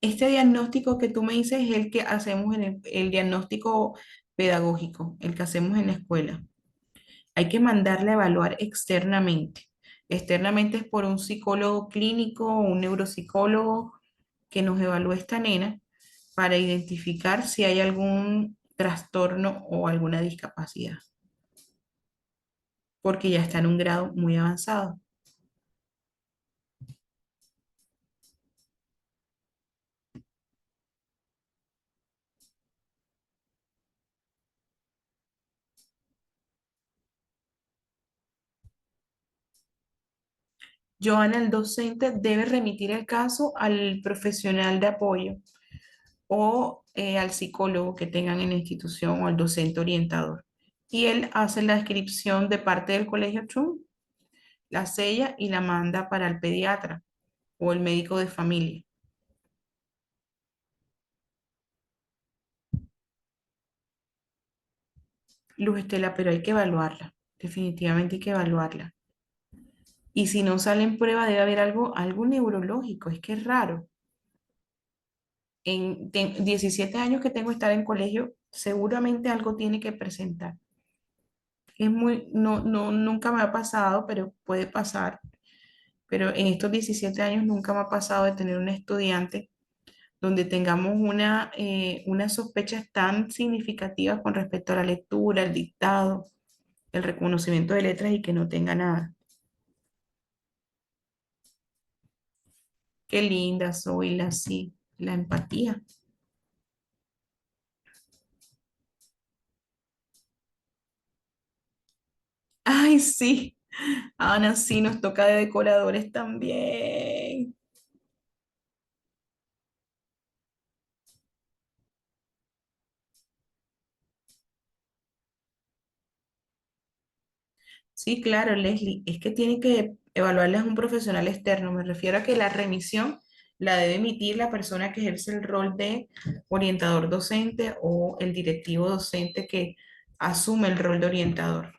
este diagnóstico que tú me dices es el que hacemos en el diagnóstico pedagógico, el que hacemos en la escuela. Hay que mandarla a evaluar externamente. Externamente es por un psicólogo clínico o un neuropsicólogo que nos evalúe esta nena para identificar si hay algún trastorno o alguna discapacidad, porque ya está en un grado muy avanzado. Joana, el docente debe remitir el caso al profesional de apoyo o al psicólogo que tengan en la institución o al docente orientador. Y él hace la descripción de parte del colegio CHUM, la sella y la manda para el pediatra o el médico de familia. Luz Estela, pero hay que evaluarla. Definitivamente hay que evaluarla. Y si no sale en prueba, debe haber algo neurológico. Es que es raro. 17 años que tengo de estar en colegio, seguramente algo tiene que presentar. Es muy, no, no, nunca me ha pasado, pero puede pasar. Pero en estos 17 años nunca me ha pasado de tener un estudiante donde tengamos unas sospechas tan significativas con respecto a la lectura, el dictado, el reconocimiento de letras y que no tenga nada. Qué linda soy, la sí, la empatía. Ay, sí, Ana, sí, nos toca de decoradores también. Sí, claro, Leslie, es que tiene que evaluarlas un profesional externo. Me refiero a que la remisión la debe emitir la persona que ejerce el rol de orientador docente o el directivo docente que asume el rol de orientador.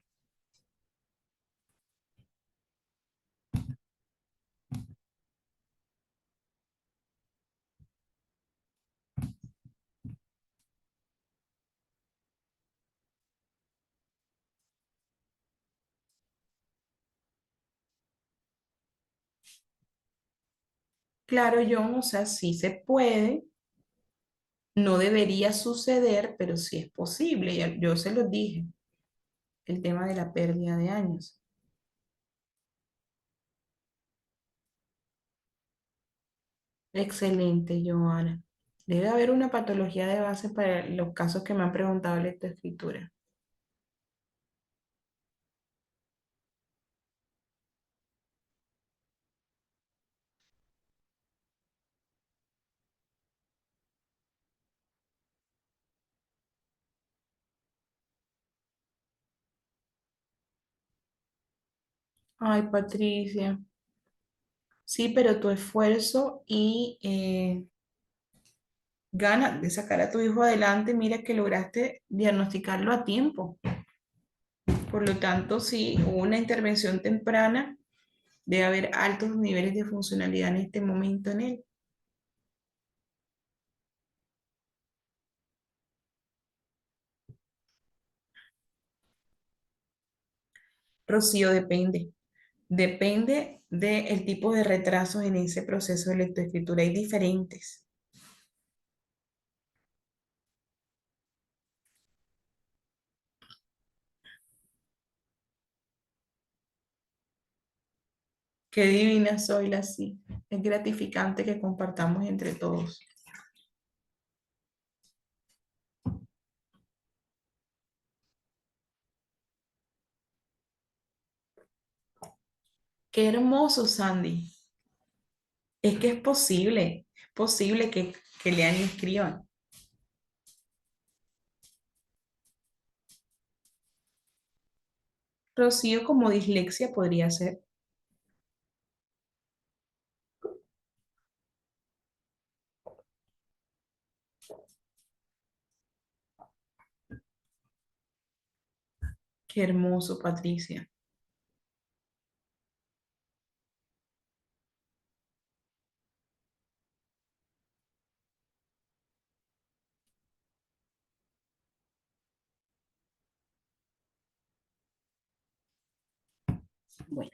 Claro, John, o sea, sí se puede, no debería suceder, pero sí es posible. Yo se lo dije, el tema de la pérdida de años. Excelente, Joana. Debe haber una patología de base para los casos que me han preguntado en lectoescritura. Ay, Patricia. Sí, pero tu esfuerzo y ganas de sacar a tu hijo adelante, mira que lograste diagnosticarlo a tiempo. Por lo tanto, si hubo una intervención temprana, debe haber altos niveles de funcionalidad en este momento en él. Rocío, depende. Depende del tipo de retrasos en ese proceso de lectoescritura. Hay diferentes. Qué divina soy, la sí. Es gratificante que compartamos entre todos. Qué hermoso, Sandy. Es que es posible que lean y escriban. Rocío, como dislexia podría ser. Qué hermoso, Patricia. Bueno,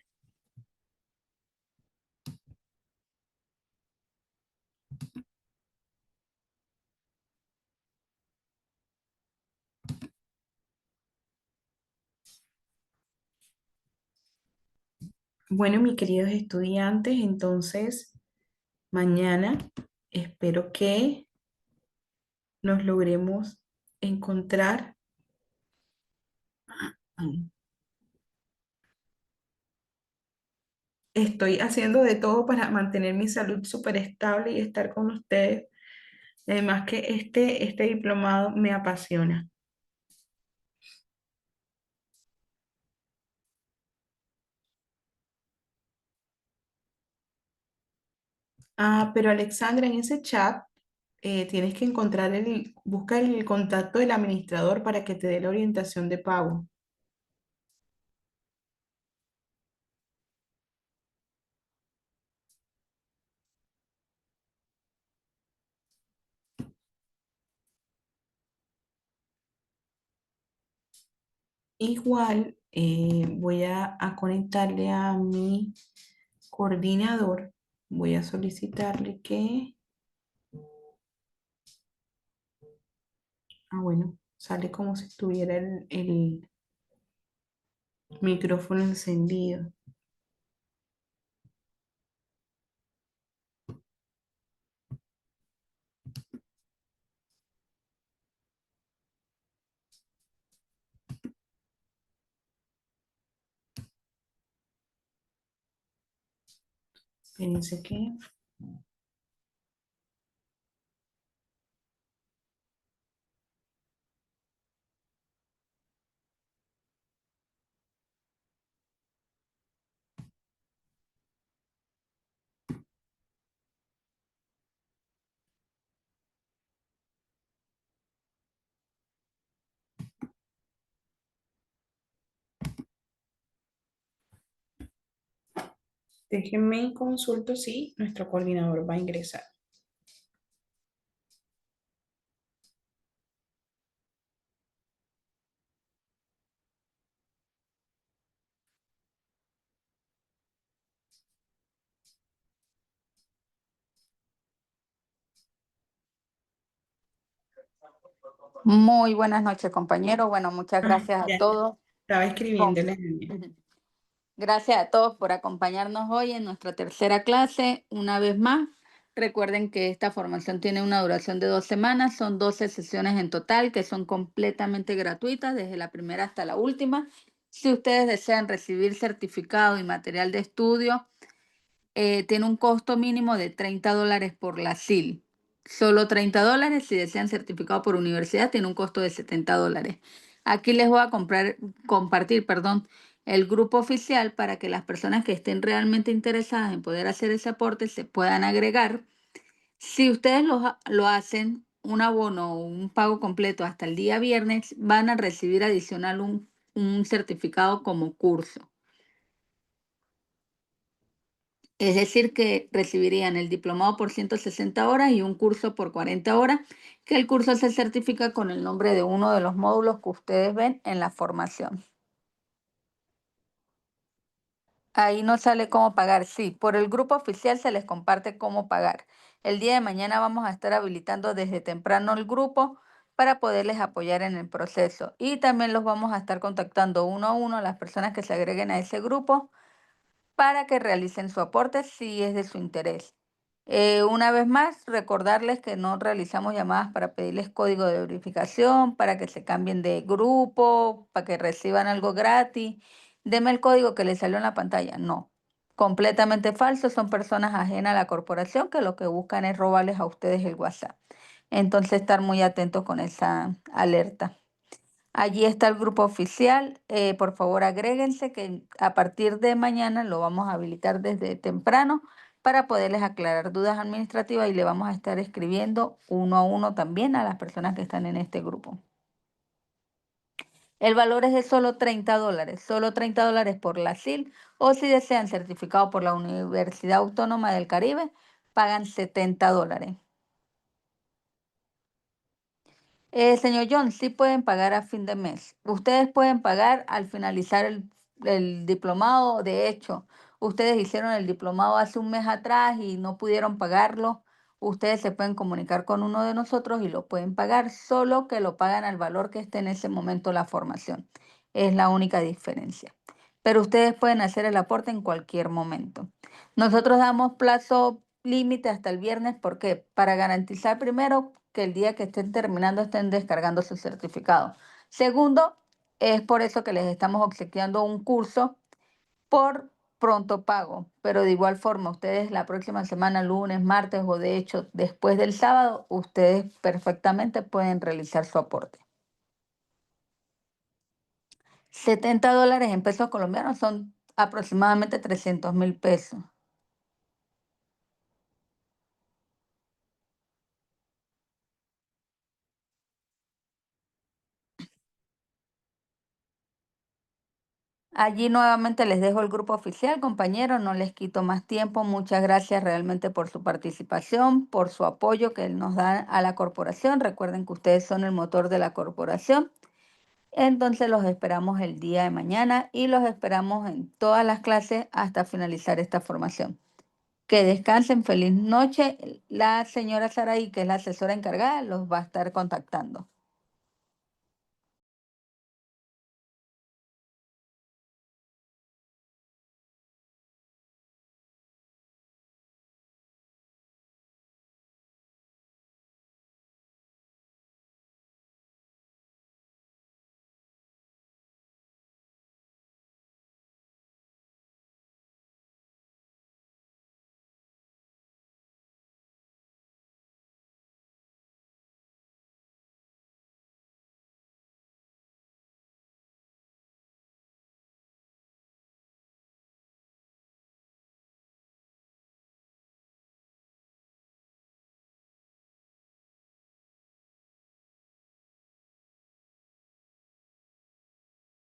bueno, mis queridos estudiantes, entonces mañana espero que nos logremos encontrar. Estoy haciendo de todo para mantener mi salud súper estable y estar con ustedes. Además que este diplomado me apasiona. Ah, pero Alexandra, en ese chat tienes que buscar el contacto del administrador para que te dé la orientación de pago. Igual voy a conectarle a mi coordinador. Voy a solicitarle bueno, sale como si estuviera el micrófono encendido. Fíjense que déjenme consulto si nuestro coordinador va a ingresar. Muy buenas noches, compañero. Bueno, muchas gracias a Ya todos. estaba con- escribiéndole a Daniel. Gracias a todos por acompañarnos hoy en nuestra tercera clase. Una vez más, recuerden que esta formación tiene una duración de 2 semanas. Son 12 sesiones en total que son completamente gratuitas, desde la primera hasta la última. Si ustedes desean recibir certificado y material de estudio, tiene un costo mínimo de $30 por la SIL. Solo $30. Si desean certificado por universidad, tiene un costo de $70. Aquí les voy a compartir, perdón, el grupo oficial para que las personas que estén realmente interesadas en poder hacer ese aporte se puedan agregar. Si ustedes lo hacen, un abono o un pago completo hasta el día viernes, van a recibir adicional un certificado como curso. Es decir, que recibirían el diplomado por 160 horas y un curso por 40 horas, que el curso se certifica con el nombre de uno de los módulos que ustedes ven en la formación. Ahí no sale cómo pagar. Sí, por el grupo oficial se les comparte cómo pagar. El día de mañana vamos a estar habilitando desde temprano el grupo para poderles apoyar en el proceso. Y también los vamos a estar contactando uno a uno a las personas que se agreguen a ese grupo para que realicen su aporte si es de su interés. Una vez más, recordarles que no realizamos llamadas para pedirles código de verificación, para que se cambien de grupo, para que reciban algo gratis. Deme el código que les salió en la pantalla. No, completamente falso. Son personas ajenas a la corporación que lo que buscan es robarles a ustedes el WhatsApp. Entonces, estar muy atentos con esa alerta. Allí está el grupo oficial. Por favor, agréguense que a partir de mañana lo vamos a habilitar desde temprano para poderles aclarar dudas administrativas y le vamos a estar escribiendo uno a uno también a las personas que están en este grupo. El valor es de solo $30 por la SIL o si desean certificado por la Universidad Autónoma del Caribe, pagan $70. Señor John, sí pueden pagar a fin de mes. Ustedes pueden pagar al finalizar el diplomado. De hecho, ustedes hicieron el diplomado hace un mes atrás y no pudieron pagarlo. Ustedes se pueden comunicar con uno de nosotros y lo pueden pagar, solo que lo pagan al valor que esté en ese momento la formación. Es la única diferencia. Pero ustedes pueden hacer el aporte en cualquier momento. Nosotros damos plazo límite hasta el viernes, ¿por qué? Para garantizar primero que el día que estén terminando estén descargando su certificado. Segundo, es por eso que les estamos obsequiando un curso por pronto pago, pero de igual forma, ustedes la próxima semana, lunes, martes o de hecho después del sábado, ustedes perfectamente pueden realizar su aporte. $70 en pesos colombianos son aproximadamente 300.000 pesos. Allí nuevamente les dejo el grupo oficial, compañeros, no les quito más tiempo. Muchas gracias realmente por su participación, por su apoyo que nos dan a la corporación. Recuerden que ustedes son el motor de la corporación. Entonces los esperamos el día de mañana y los esperamos en todas las clases hasta finalizar esta formación. Que descansen, feliz noche. La señora Saraí, que es la asesora encargada, los va a estar contactando.